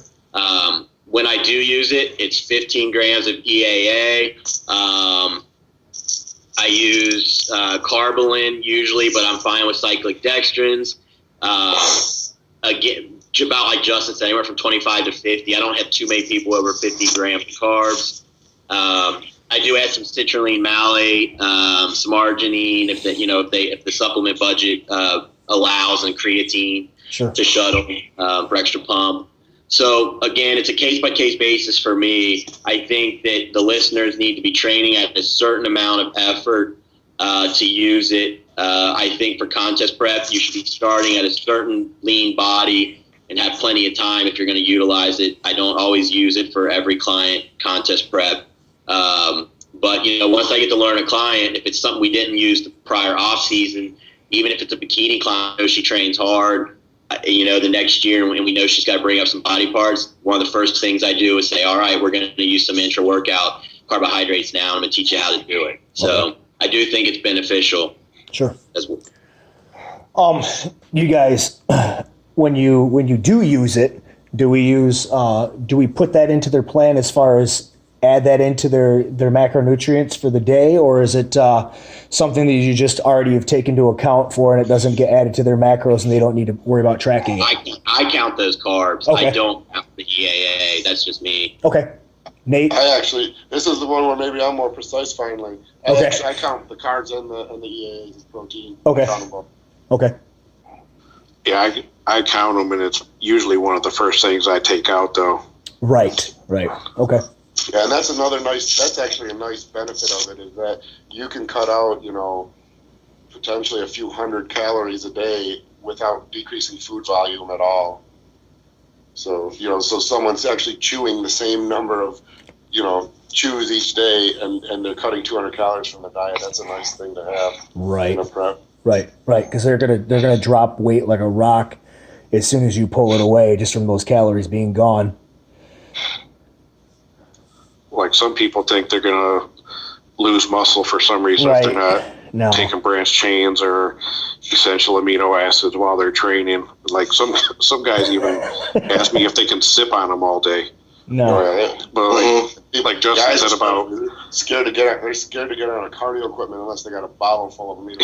When I do use it, it's 15 grams of EAA. I use carbolin usually, but I'm fine with cyclic dextrins. Again, about like Justin said, anywhere from 25 to 50. I don't have too many people over 50 grams of carbs. I do add some citrulline malate, some arginine if the supplement budget allows, and creatine to shuttle for extra pump. So again, it's a case-by-case basis for me. I think that the listeners need to be training at a certain amount of effort to use it. I think for contest prep, you should be starting at a certain lean body and have plenty of time if you're going to utilize it. I don't always use it for every client contest prep. But, once I get to learn a client, if it's something we didn't use the prior off season, even if it's a bikini client, I know she trains hard, the next year, and we know she's got to bring up some body parts, one of the first things I do is say, all right, we're going to use some intra-workout carbohydrates now. I'm going to teach you how to do it. So I do think it's beneficial. Sure. As well. You guys, when you do use it, do we put that into their plan as far as add that into their macronutrients for the day, or is it something that you just already have taken into account for and it doesn't get added to their macros and they don't need to worry about tracking it? I count those carbs. Okay. I don't count the EAA. That's just me. Okay. Nate? This is the one where maybe I'm more precise finally. I count the carbs and the EAAs as protein. Okay. Okay. Yeah, I count them, and it's usually one of the first things I take out, though. Right. Okay. Yeah, and that's actually a nice benefit of it, is that you can cut out, potentially a few hundred calories a day without decreasing food volume at all. So, so someone's actually chewing the same number of, chews each day, and they're cutting 200 calories from the diet. That's a nice thing to have. Right. In a prep. Right. Because they're gonna drop weight like a rock as soon as you pull it away, just from those calories being gone. Like some people think they're going to lose muscle for some reason if they're not taking branched chains or essential amino acids while they're training. Like some guys even ask me if they can sip on them all day. No. Right. But like Justin said about they're scared to get on a cardio equipment unless they got a bottle full of amino.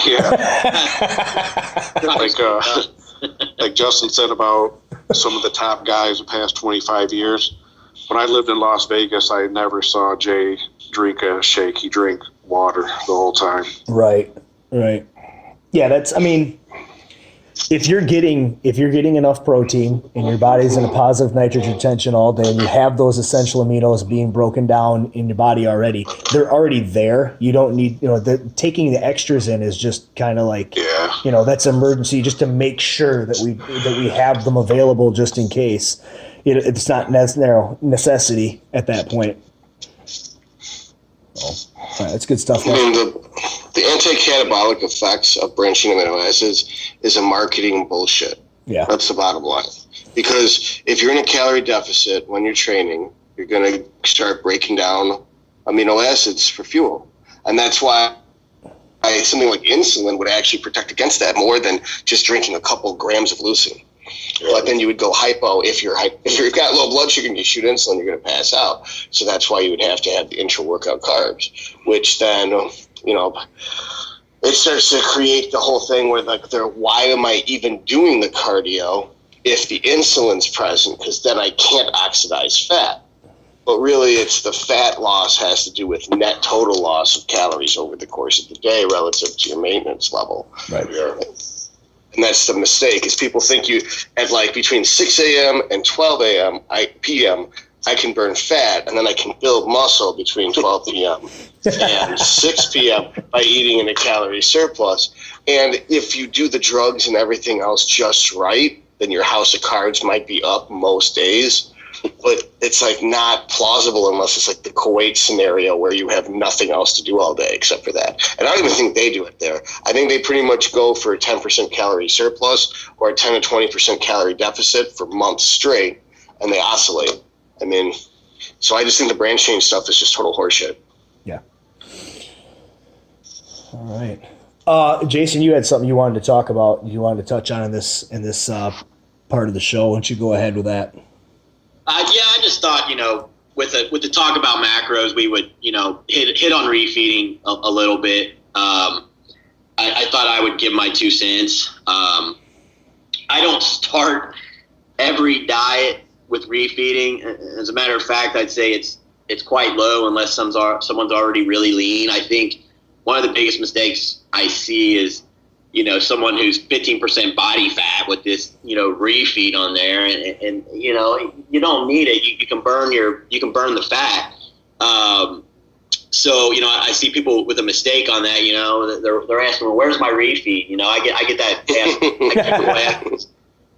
Like Justin said about some of the top guys the past 25 years. When I lived in Las Vegas, I never saw Jay drink a shake. He drank water the whole time. Right. Yeah, if you're getting enough protein and your body's in a positive nitrogen retention all day and you have those essential aminos being broken down in your body already, they're already there. You don't need, taking the extras in is just kind of like, that's emergency just to make sure that we have them available just in case. It's not necessity at that point. That's good stuff. I mean, the anti-catabolic effects of branching amino acids is a marketing bullshit. Yeah. That's the bottom line. Because if you're in a calorie deficit when you're training, you're going to start breaking down amino acids for fuel. And that's why something like insulin would actually protect against that more than just drinking a couple grams of leucine. But then you would go hypo if you've got low blood sugar and you shoot insulin, you're going to pass out. So that's why you would have to have the intra-workout carbs, which then, it starts to create the whole thing where why am I even doing the cardio if the insulin's present? Because then I can't oxidize fat. But really, it's the fat loss has to do with net total loss of calories over the course of the day relative to your maintenance level. Right. And that's the mistake, is people think you at between 6 a.m. and 12 a.m. p.m. I can burn fat and then I can build muscle between 12 p.m. and 6 p.m. by eating in a calorie surplus. And if you do the drugs and everything else just right, then your house of cards might be up most days. But it's not plausible unless it's the Kuwait scenario where you have nothing else to do all day except for that. And I don't even think they do it there. I think they pretty much go for a 10% calorie surplus or a 10 to 20% calorie deficit for months straight, and they oscillate. So I just think the branch change stuff is just total horseshit. Yeah. All right. Jason, you had something you wanted to talk about, you wanted to touch on in this part of the show. Why don't you go ahead with that? I just thought, with the talk about macros, we would, hit on refeeding a little bit. I thought I would give my 2 cents. I don't start every diet with refeeding. As a matter of fact, I'd say it's quite low unless someone's already really lean. I think one of the biggest mistakes I see is, someone who's 15% body fat with this, refeed on there, and you don't need it. You can burn the fat. So I see people with a mistake on that. They're asking, well, where's my refeed? I get that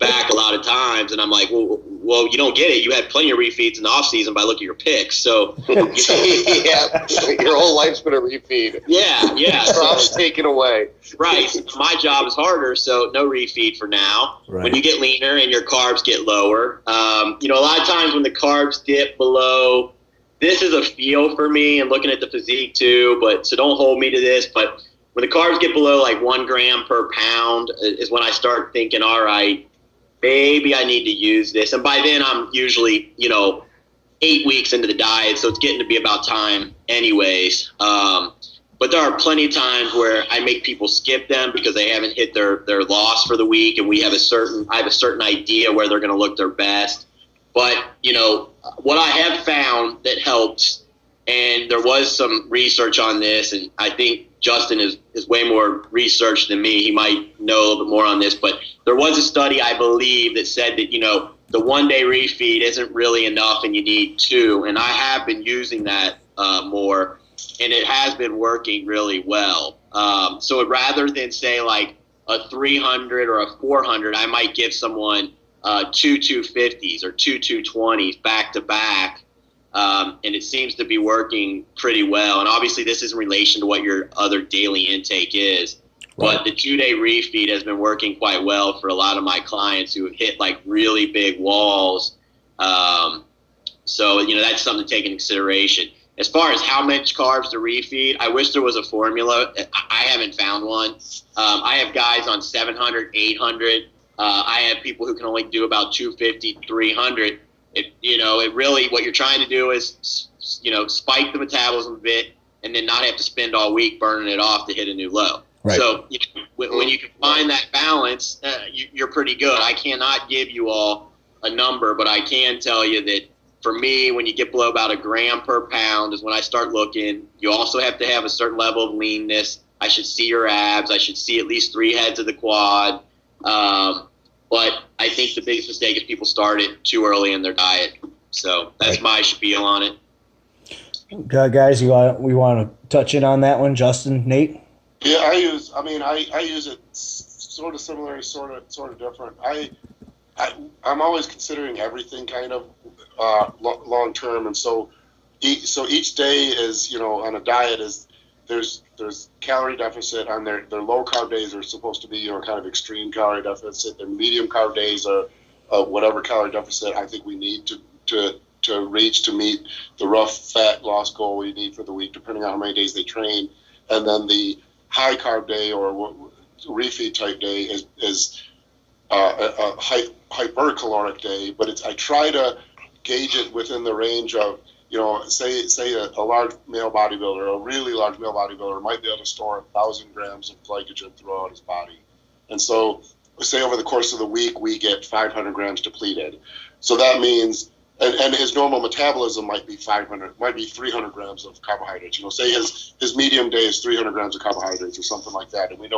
back a lot of times, and I'm like, well, you don't get it. You had plenty of refeeds in the off season by looking at your picks. So yeah, your whole life's been a refeed. Yeah. Crops taken away. Right. My job is harder, so no refeed for now. Right. When you get leaner and your carbs get lower, a lot of times when the carbs dip below, this is a feel for me and looking at the physique too. So don't hold me to this, but when the carbs get below 1 gram per pound is when I start thinking, all right, maybe I need to use this. And by then I'm usually, 8 weeks into the diet, so it's getting to be about time anyways. But there are plenty of times where I make people skip them because they haven't hit their loss for the week, and I have a certain idea where they're going to look their best. But, what I have found that helps, and there was some research on this, and I think Justin is way more researched than me. He might know a little bit more on this, but there was a study, I believe, that said that, the 1 day refeed isn't really enough and you need 2. And I have been using that more, and it has been working really well. So rather than say a 300 or a 400, I might give someone 2 250s or 2 220s back to back. And it seems to be working pretty well. And obviously this is in relation to what your other daily intake is. Right. But the 2 day refeed has been working quite well for a lot of my clients who have hit really big walls. So, that's something to take into consideration. As far as how much carbs to refeed, I wish there was a formula. I haven't found one. I have guys on 700, 800. I have people who can only do about 250, 300. It really, what you're trying to do is, spike the metabolism a bit and then not have to spend all week burning it off to hit a new low. Right. So when you can find that balance, you're pretty good. I cannot give you all a number, but I can tell you that for me, when you get below about a gram per pound is when I start looking. You also have to have a certain level of leanness. I should see your abs. I should see at least 3 heads of the quad. But I think the biggest mistake is people start it too early in their diet. So that's my spiel on it. Guys, we want to touch in on that one, Justin, Nate? Yeah, I use it sort of similar, sort of different. I'm always considering everything kind of long term, and so each day is, on a diet is there's calorie deficit on their low carb days are supposed to be kind of extreme calorie deficit. Their medium carb days are whatever calorie deficit I think we need to reach to meet the rough fat loss goal we need for the week, depending on how many days they train, and then the high carb day or refeed type day is a hypercaloric day, but I try to gauge it within the range of, say a large male bodybuilder, a really large male bodybuilder might be able to store 1,000 grams of glycogen throughout his body. And so say over the course of the week, we get 500 grams depleted. So that means, and his normal metabolism might be 300 grams of carbohydrates. Say his medium day is 300 grams of carbohydrates or something like that. And we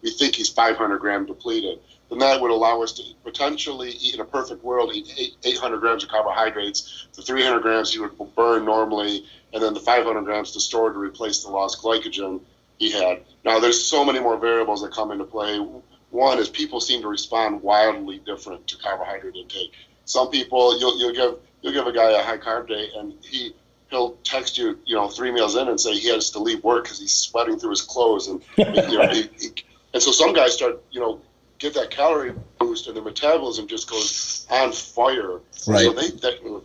think he's 500 gram depleted. Then that would allow us to potentially eat, in a perfect world, eat 800 grams of carbohydrates. The 300 grams he would burn normally, and then the 500 grams to store to replace the lost glycogen he had. Now, there's so many more variables that come into play. One is people seem to respond wildly different to carbohydrate intake. Some people, you'll give a guy a high carb day, and he'll text you, 3 meals in and say he has to leave work because he's sweating through his clothes, and and so some guys start, get that calorie boost, and their metabolism just goes on fire. Right.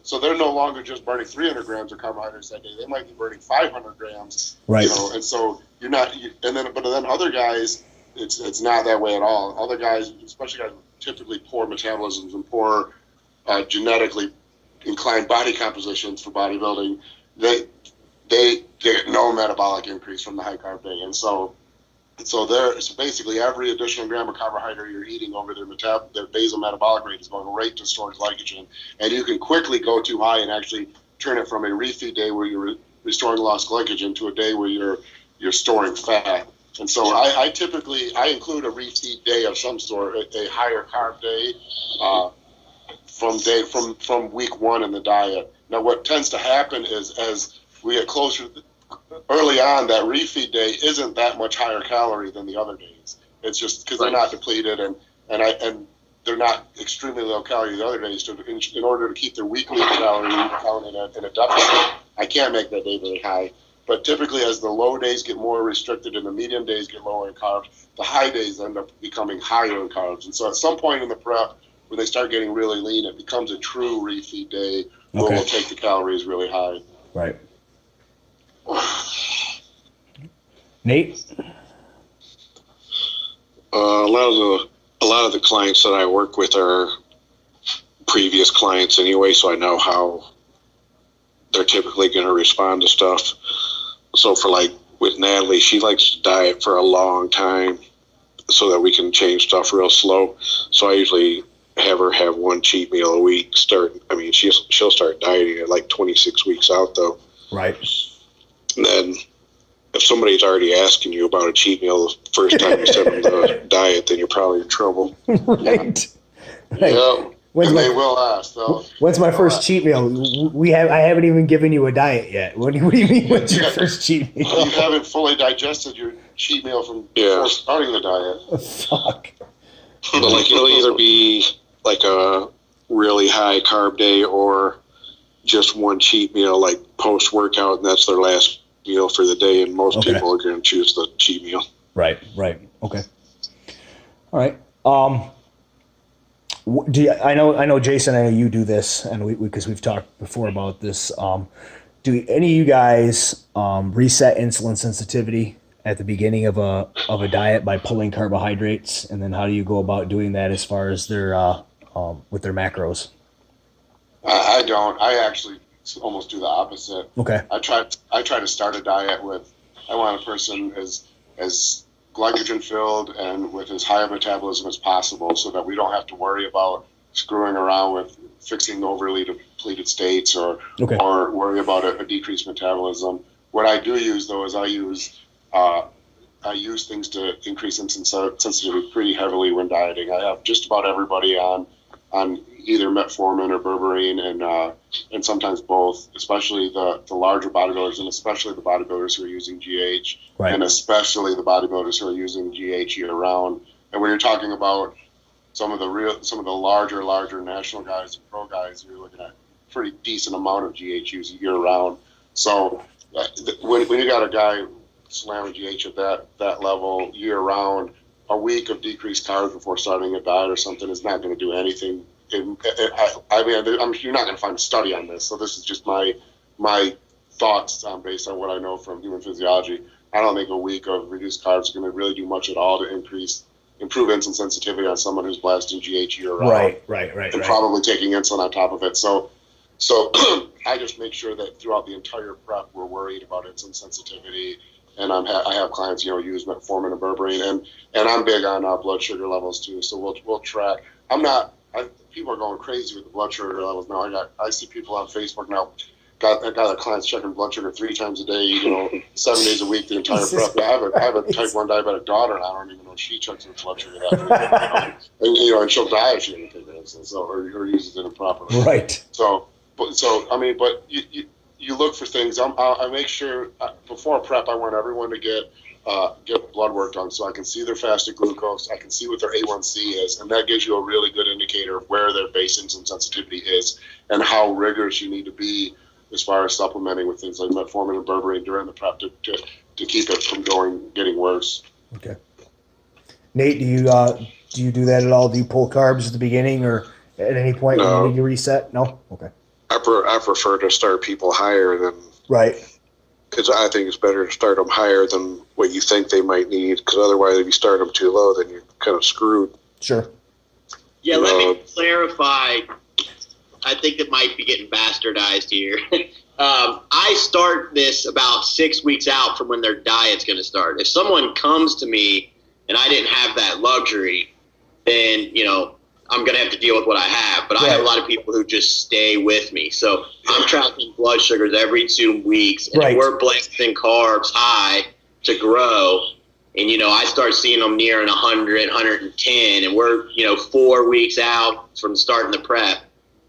So they're no longer just burning 300 grams of carbohydrates that day. They might be burning 500 grams. Right. And so you're not. But then other guys, it's not that way at all. Other guys, especially guys with typically poor metabolisms and poor genetically inclined body compositions for bodybuilding, they get no metabolic increase from the high carb day, and so basically every additional gram of carbohydrate you're eating over their basal metabolic rate is going right to stored glycogen, and you can quickly go too high and actually turn it from a refeed day where you're restoring lost glycogen to a day where you're storing fat. And so I typically include a refeed day of some sort, a higher carb day from week one in the diet. Now, what tends to happen is as we get closer, early on, that refeed day isn't that much higher calorie than the other days. It's just because they're not depleted and they're not extremely low calorie the other days. So in order to keep their weekly calorie count in a deficit, I can't make that day very high. But typically, as the low days get more restricted and the medium days get lower in carbs, the high days end up becoming higher in carbs. And so at some point in the prep, when they start getting really lean, it becomes a true refeed day where we'll take the calories really high. Right. Nate? A lot of the clients that I work with are previous clients anyway, so I know how they're typically going to respond to stuff. So for with Natalie, she likes to diet for a long time so that we can change stuff real slow. So I usually have her have one cheat meal a week. She'll start dieting at 26 weeks out though. Right. And then if somebody's already asking you about a cheat meal the first time you set them the diet, then you're probably in trouble. Right. Yeah. They will ask though. When's my first cheat meal? I haven't even given you a diet yet. What do you mean? When's your first cheat meal? You haven't fully digested your cheat meal from before starting the diet. Fuck. But it'll either be a really high carb day or just one cheat meal, post workout, and that's their last meal for the day. And most people are going to choose the cheat meal. Right. Okay. All right. I know, Jason, I know you do this, and because we've talked before about this. do any of you guys reset insulin sensitivity at the beginning of a diet by pulling carbohydrates, and then how do you go about doing that as far as their with their macros? I don't. I actually almost do the opposite. Okay. I try to start a diet with, I want a person as glycogen filled and with as high a metabolism as possible, so that we don't have to worry about screwing around with fixing overly depleted states or worry about a decreased metabolism. What I do use though is I use things to increase insulin sensitivity pretty heavily when dieting. I have just about everybody on either metformin or berberine, and sometimes both, especially the larger bodybuilders, and especially the bodybuilders who are using GH, right. and especially the bodybuilders who are using GH year round. And when you're talking about some of the larger national guys and pro guys, you're looking at a pretty decent amount of GH use year round. So when you got a guy slamming GH at that level year round, a week of decreased carbs before starting a diet or something is not going to do anything. You're not going to find a study on this, so this is just my thoughts based on what I know from human physiology. I don't think a week of reduced carbs is going to really do much at all to improve insulin sensitivity on someone who's blasting GH year round. Right. And probably taking insulin on top of it. So I just make sure that throughout the entire prep, we're worried about insulin sensitivity. And I have clients, use metformin and berberine, and I'm big on blood sugar levels too. So we'll track. People are going crazy with the blood sugar levels now. I see people on Facebook now. Got their clients checking blood sugar 3 times a day, 7 days a week, the entire prep. I have a type 1 diabetic daughter, and I don't even know if she checks her blood sugar that frequently. And she'll die if she doesn't take insulin, or uses it improperly. Right. But you look for things. I make sure before a prep, I want everyone to get blood work done, so I can see their fasted glucose, I can see what their A1C is, and that gives you a really good indicator of where their base insulin sensitivity is and how rigorous you need to be as far as supplementing with things like metformin and berberine during the prep to keep it from getting worse. Okay. Nate, do you do that at all? Do you pull carbs at the beginning or at any point when you need to reset? No? Okay. I prefer to start people higher than right. Because I think it's better to start them higher than what you think they might need. Because otherwise, if you start them too low, then you're kind of screwed. Sure. Yeah, let me clarify. I think it might be getting bastardized here. I start this about 6 weeks out from when their diet's going to start. If someone comes to me and I didn't have that luxury, then, I'm going to have to deal with what I have. But I have a lot of people who just stay with me. So I'm tracking blood sugars every 2 weeks. And if we're blasting carbs high to grow, and, I start seeing them nearing 100, 110, and we're, 4 weeks out from starting the prep,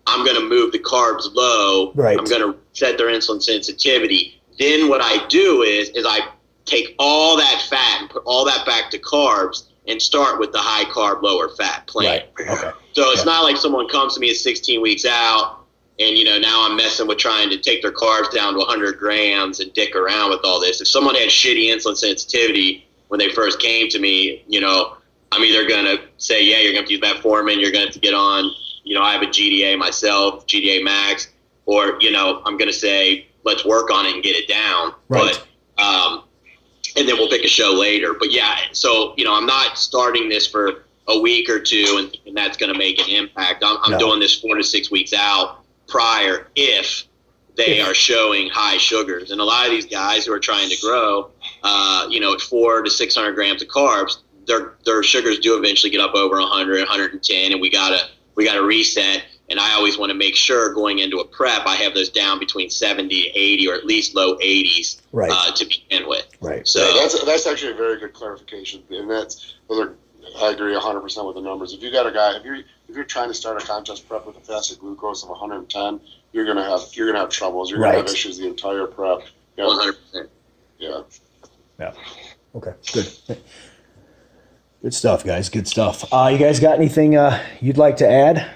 I'm going to move the carbs low. Right. I'm going to set their insulin sensitivity. Then what I do is I take all that fat and put all that back to carbs and start with the high carb, lower fat plan. Right. Okay. So it's not like someone comes to me at 16 weeks out and, now I'm messing with trying to take their carbs down to 100 grams and dick around with all this. If someone had shitty insulin sensitivity when they first came to me, I'm either going to say, yeah, you're going to use metformin, you're going to have to get on, I have a GDA myself, GDA max, or, I'm going to say, let's work on it and get it down. Right. But, and then we'll pick a show later. But yeah, so, I'm not starting this for a week or two and that's going to make an impact. I'm doing this 4 to 6 weeks out prior if they are showing high sugars. And a lot of these guys who are trying to grow, at 400 to 600 grams of carbs, their sugars do eventually get up over 100, 110, and we gotta reset. And I always want to make sure going into a prep, I have those down between 70 to 80 or at least low 80s to begin with. Right. So that's actually a very good clarification, and I agree 100% with the numbers. If you got a guy, if you're trying to start a contest prep with a fasted glucose of 110, you're gonna have troubles. You're gonna have issues the entire prep. 100%. Yeah. Yeah. Okay. Good. Good stuff, guys. Good stuff. You guys got anything you'd like to add?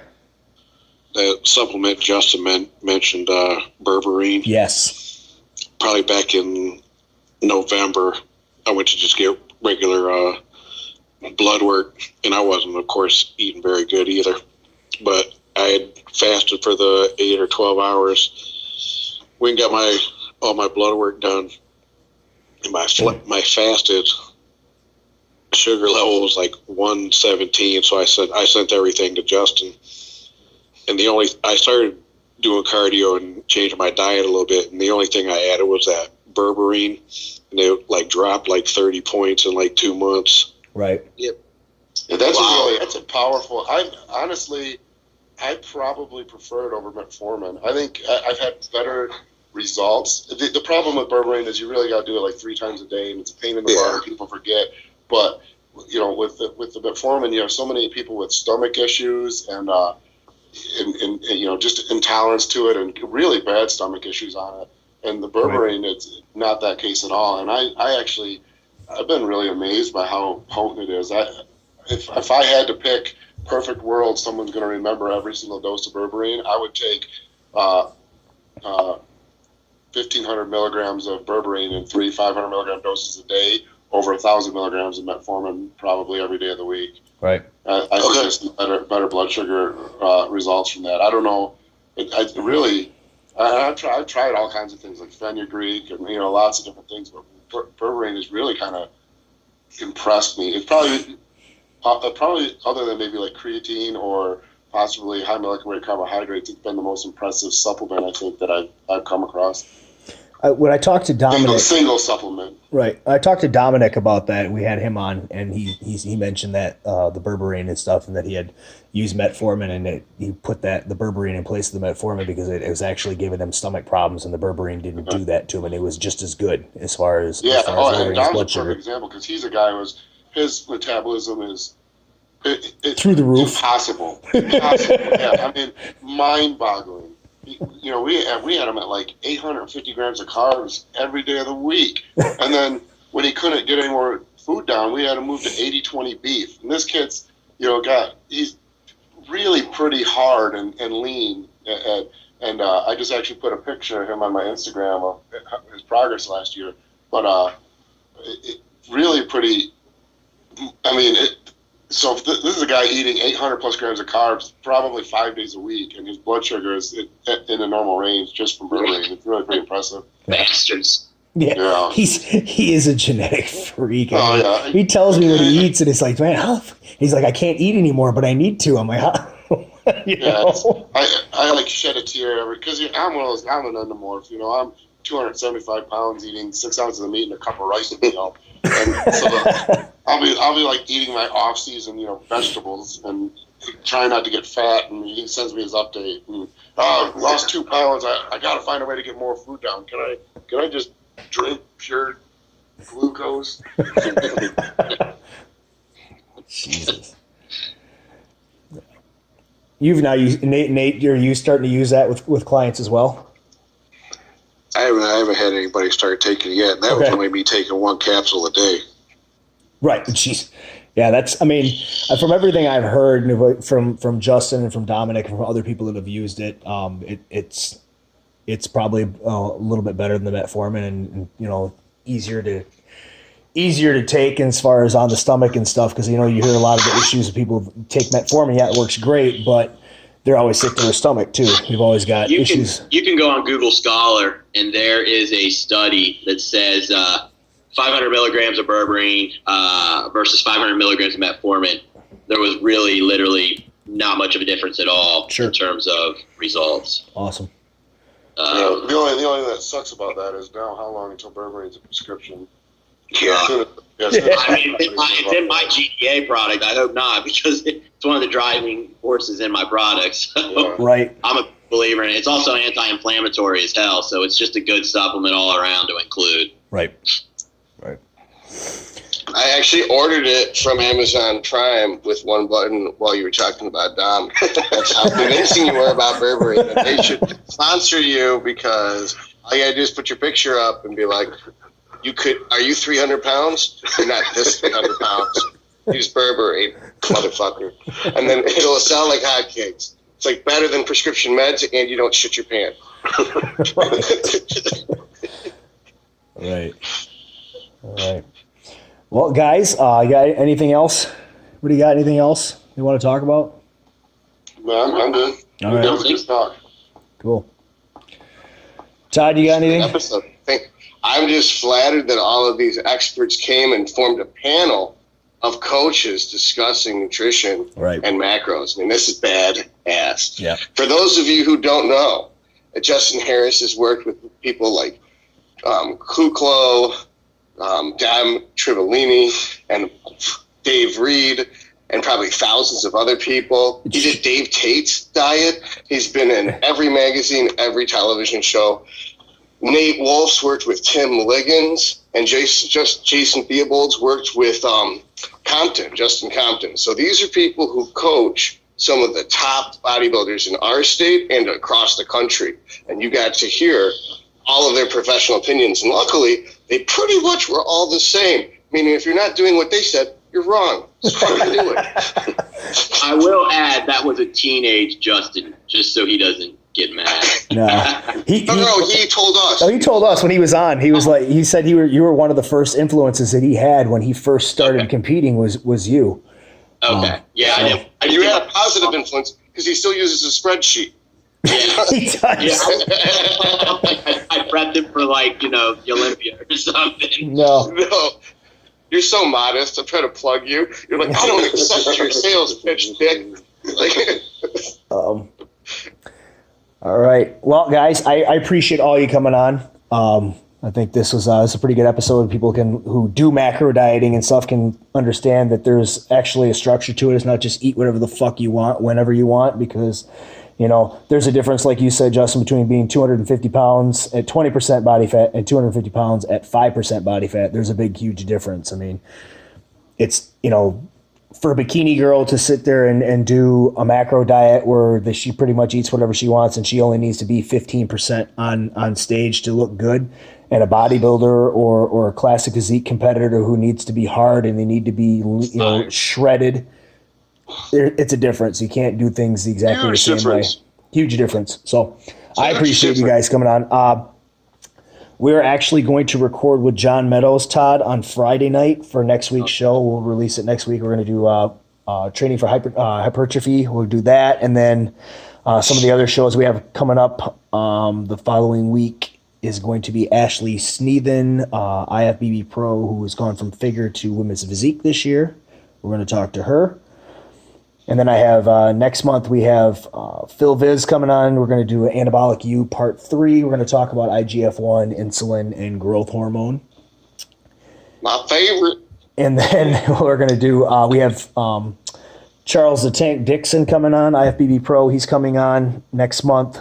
The supplement Justin mentioned, berberine. Yes. Probably back in November, I went to just get regular blood work, and I wasn't, of course, eating very good either. But I had fasted for the 8 or 12 hours went and got all my blood work done, and my fasted sugar level was like 117. So I sent everything to Justin, and I started doing cardio and changing my diet a little bit, and the only thing I added was that berberine, and they like dropped like 30 points in like 2 months. Right. Yep. Yeah, that's a powerful. I probably prefer it over metformin. I think I've had better results. The problem with berberine is you really got to do it like 3 times a day, and it's a pain in the butt, and people forget. But with the metformin, you have so many people with stomach issues and just intolerance to it, and really bad stomach issues on it. And the berberine, it's not that case at all. And I've been really amazed by how potent it is. If I had to pick perfect world, someone's going to remember every single dose of berberine, I would take 1,500 milligrams of berberine in 3 500 milligram doses a day over 1,000 milligrams of metformin probably every day of the week. Right. I think there's better blood sugar results from that. I don't know. I've tried all kinds of things like fenugreek and lots of different things, but berberine has really kind of impressed me. It's probably other than maybe like creatine or possibly high molecular weight carbohydrates, it's been the most impressive supplement I think that I've come across. When I talked to Dominic, single supplement. Right. I talked to Dominic about that. We had him on, and he mentioned that the berberine and stuff, and that he had used metformin, and he put the berberine in place of the metformin because it was actually giving him stomach problems, and the berberine didn't do that to him, and it was just as good as far as lowering his blood sugar. Dom's a perfect example because he's a guy his metabolism is through the roof. Impossible. Yeah, I mean, mind-boggling. We had him at like 850 grams of carbs every day of the week. And then when he couldn't get any more food down, we had him move to 80-20 beef. And this kid's, he's really pretty hard and lean. And I just actually put a picture of him on my Instagram of his progress last year. But really pretty, so if this is a guy eating 800 plus grams of carbs, probably 5 days a week, and his blood sugar is in the normal range just from berberine. It's really pretty impressive. Bastards. Yeah. He is a genetic freak. Yeah. He tells me what he eats, and it's like, man, he's like, I can't eat anymore, but I need to. I'm like, how? I like shed a tear because I'm one of those. I'm an endomorph. I'm 275 pounds, eating 6 ounces of meat and a cup of rice a meal. And so I'll be like eating my off season, vegetables and trying not to get fat. And he sends me his update. And lost 2 pounds. I got to find a way to get more food down. Can I just drink pure glucose? Jesus. You've now used Nate. Are you starting to use that with clients as well? I haven't had anybody start taking it yet. And that was only me taking 1 capsule a day. Right. Jeez. Yeah, from everything I've heard from Justin and from Dominic and from other people that have used it, it's probably a little bit better than the metformin and easier to take as far as on the stomach and stuff, because you hear a lot of the issues of people who take metformin. Yeah, it works great, but they're always sick to their stomach too. We've always got issues. You can go on Google Scholar, and there is a study that says 500 milligrams of berberine versus 500 milligrams of metformin. There was really, literally not much of a difference at all in terms of results. Awesome. The only thing that sucks about that is now how long until berberine's a prescription. Yeah. It's in my GDA product. I hope not, because it's one of the driving forces in my products. So right. I'm a believer in it. It's also anti-inflammatory as hell, so it's just a good supplement all around to include. Right. I actually ordered it from Amazon Prime with one button while you were talking about Dom. That's how convincing you were about berberine. That they should sponsor you, because all you gotta do is put your picture up and be like, are you 300 pounds? You're not this 300 pounds. Use berberine, motherfucker. And then it'll sell like hotcakes. It's like better than prescription meds, and you don't shit your pants. Right. All right. Well, guys, you got anything else? What do you got? Anything else you want to talk about? No, I'm good. All right. Just talk. Cool. Todd, you got anything? Episode. I'm just flattered that all of these experts came and formed a panel of coaches discussing nutrition and macros. I mean, this is badass. Yeah. For those of you who don't know, Justin Harris has worked with people like Kuklo, Dam Trivellini, and Dave Reed, and probably thousands of other people. He did Dave Tate's diet. He's been in every magazine, every television show. Nate Wolf's worked with Tim Liggins, and Jason Theobald's worked with Justin Compton. So these are people who coach some of the top bodybuilders in our state and across the country. And you got to hear all of their professional opinions. And luckily, they pretty much were all the same. Meaning, if you're not doing what they said, you're wrong. Just fucking do it. I will add that was a teenage Justin, just so he doesn't get mad. No, he told us. Oh, he told us when he was on. He was like, he said you were one of the first influences that he had when he first started competing was you. Okay. Yeah, so, you had a positive influence because he still uses a spreadsheet. Yeah. He does. Yeah, I prepped him for the Olympia or something. No. You're so modest. I'm trying to plug you. You're like, I don't accept your sales pitch, dick. All right. Well, guys, I appreciate all you coming on. I think this was a pretty good episode. People who do macro dieting and stuff can understand that there's actually a structure to it. It's not just eat whatever the fuck you want, whenever you want, because, there's a difference, like you said, Justin, between being 250 pounds at 20% body fat and 250 pounds at 5% body fat. There's a big, huge difference. I mean, it's, for a bikini girl to sit there and do a macro diet where she pretty much eats whatever she wants and she only needs to be 15% on stage to look good, and a bodybuilder or a classic physique competitor who needs to be hard and they need to be shredded, it's a difference. You can't do things exactly the same way. Huge difference. So I appreciate you guys coming on. We're actually going to record with John Meadows, Todd, on Friday night for next week's show. We'll release it next week. We're going to do training for hypertrophy. We'll do that. And then some of the other shows we have coming up the following week is going to be Ashley Sneathen, IFBB Pro, who has gone from figure to women's physique this year. We're going to talk to her. And then I have next month we have Phil Viz coming on. We're going to do Anabolic U Part 3. We're going to talk about IGF-1, insulin, and growth hormone. My favorite. And then we're going to do, we have Charles the Tank Dixon coming on, IFBB Pro. He's coming on next month.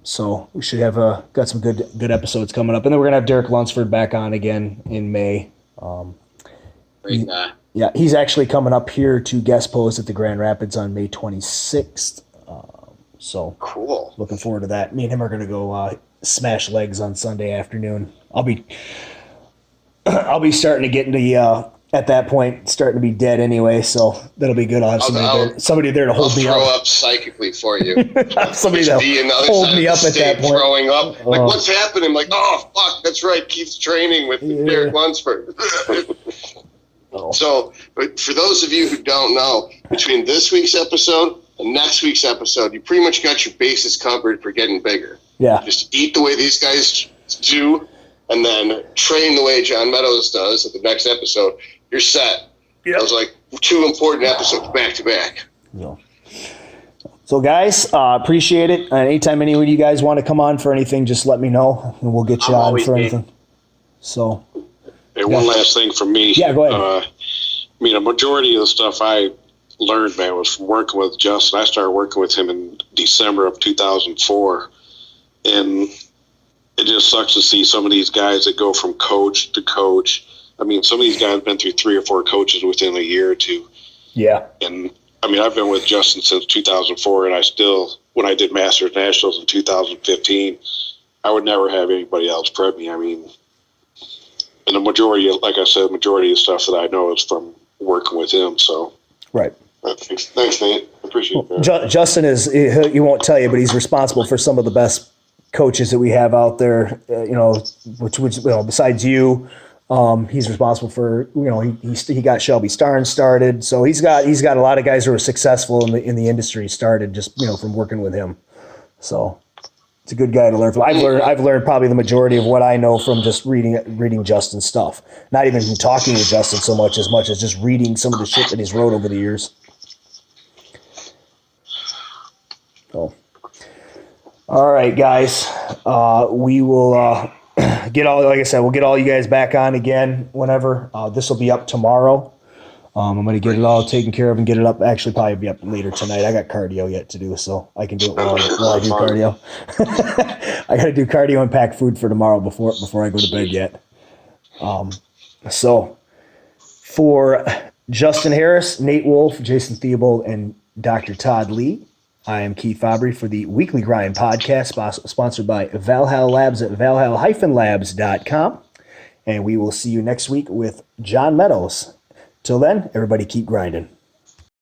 So we should have got some good episodes coming up. And then we're going to have Derek Lunsford back on again in May. Great guy. Yeah, he's actually coming up here to guest post at the Grand Rapids on May 26th. So cool. Looking forward to that. Me and him are going to go smash legs on Sunday afternoon. I'll be starting to get into at that point, starting to be dead anyway, so that'll be good. I'll have somebody there to hold me up. I'll throw up psychically for you. Somebody to hold me up at that point. Throwing up. Like, what's happening? Like, oh, fuck, that's right. Keith's training with Derek Lunsford. So, but for those of you who don't know, between this week's episode and next week's episode, you pretty much got your bases covered for getting bigger. Yeah. Just eat the way these guys do, and then train the way John Meadows does at the next episode. You're set. Yep. Those like 2 important episodes back to back. Yeah. So, guys, appreciate it. Anytime any of you guys want to come on for anything, just let me know, and we'll get you on for anything. So. Hey, one last thing from me. Yeah, go ahead. A majority of the stuff I learned, man, was from working with Justin. I started working with him in December of 2004. And it just sucks to see some of these guys that go from coach to coach. I mean, some of these guys have been through 3 or 4 coaches within a year or 2. Yeah. And, I've been with Justin since 2004, and I still, when I did Masters Nationals in 2015, I would never have anybody else prep me. And the majority, like I said, majority of stuff that I know is from working with him. So, right. Thanks, Nate. I appreciate that. Justin he won't tell you, but he's responsible for some of the best coaches that we have out there. Which besides you, he's responsible for. He got Shelby Starnes started, so he's got a lot of guys who are successful in the industry started just from working with him. So It's a good guy to learn from. I've learned probably the majority of what I know from just reading Justin's stuff. Not even from talking to Justin so much as just reading some of the shit that he's wrote over the years. So, all right, guys. We will we'll get all you guys back on again whenever. This will be up tomorrow. I'm going to get it all taken care of and get it up. Actually, probably be up later tonight. I got cardio yet to do, so I can do it while I do cardio. I got to do cardio and pack food for tomorrow before I go to bed yet. So for Justin Harris, Nate Wolf, Jason Theobald, and Doctortoddlee, I am Keith Fabbri for the Weekly Grind podcast, sponsored by Valhalla Labs at valhalla-labs.com. And we will see you next week with John Meadows. Till then, everybody keep grinding.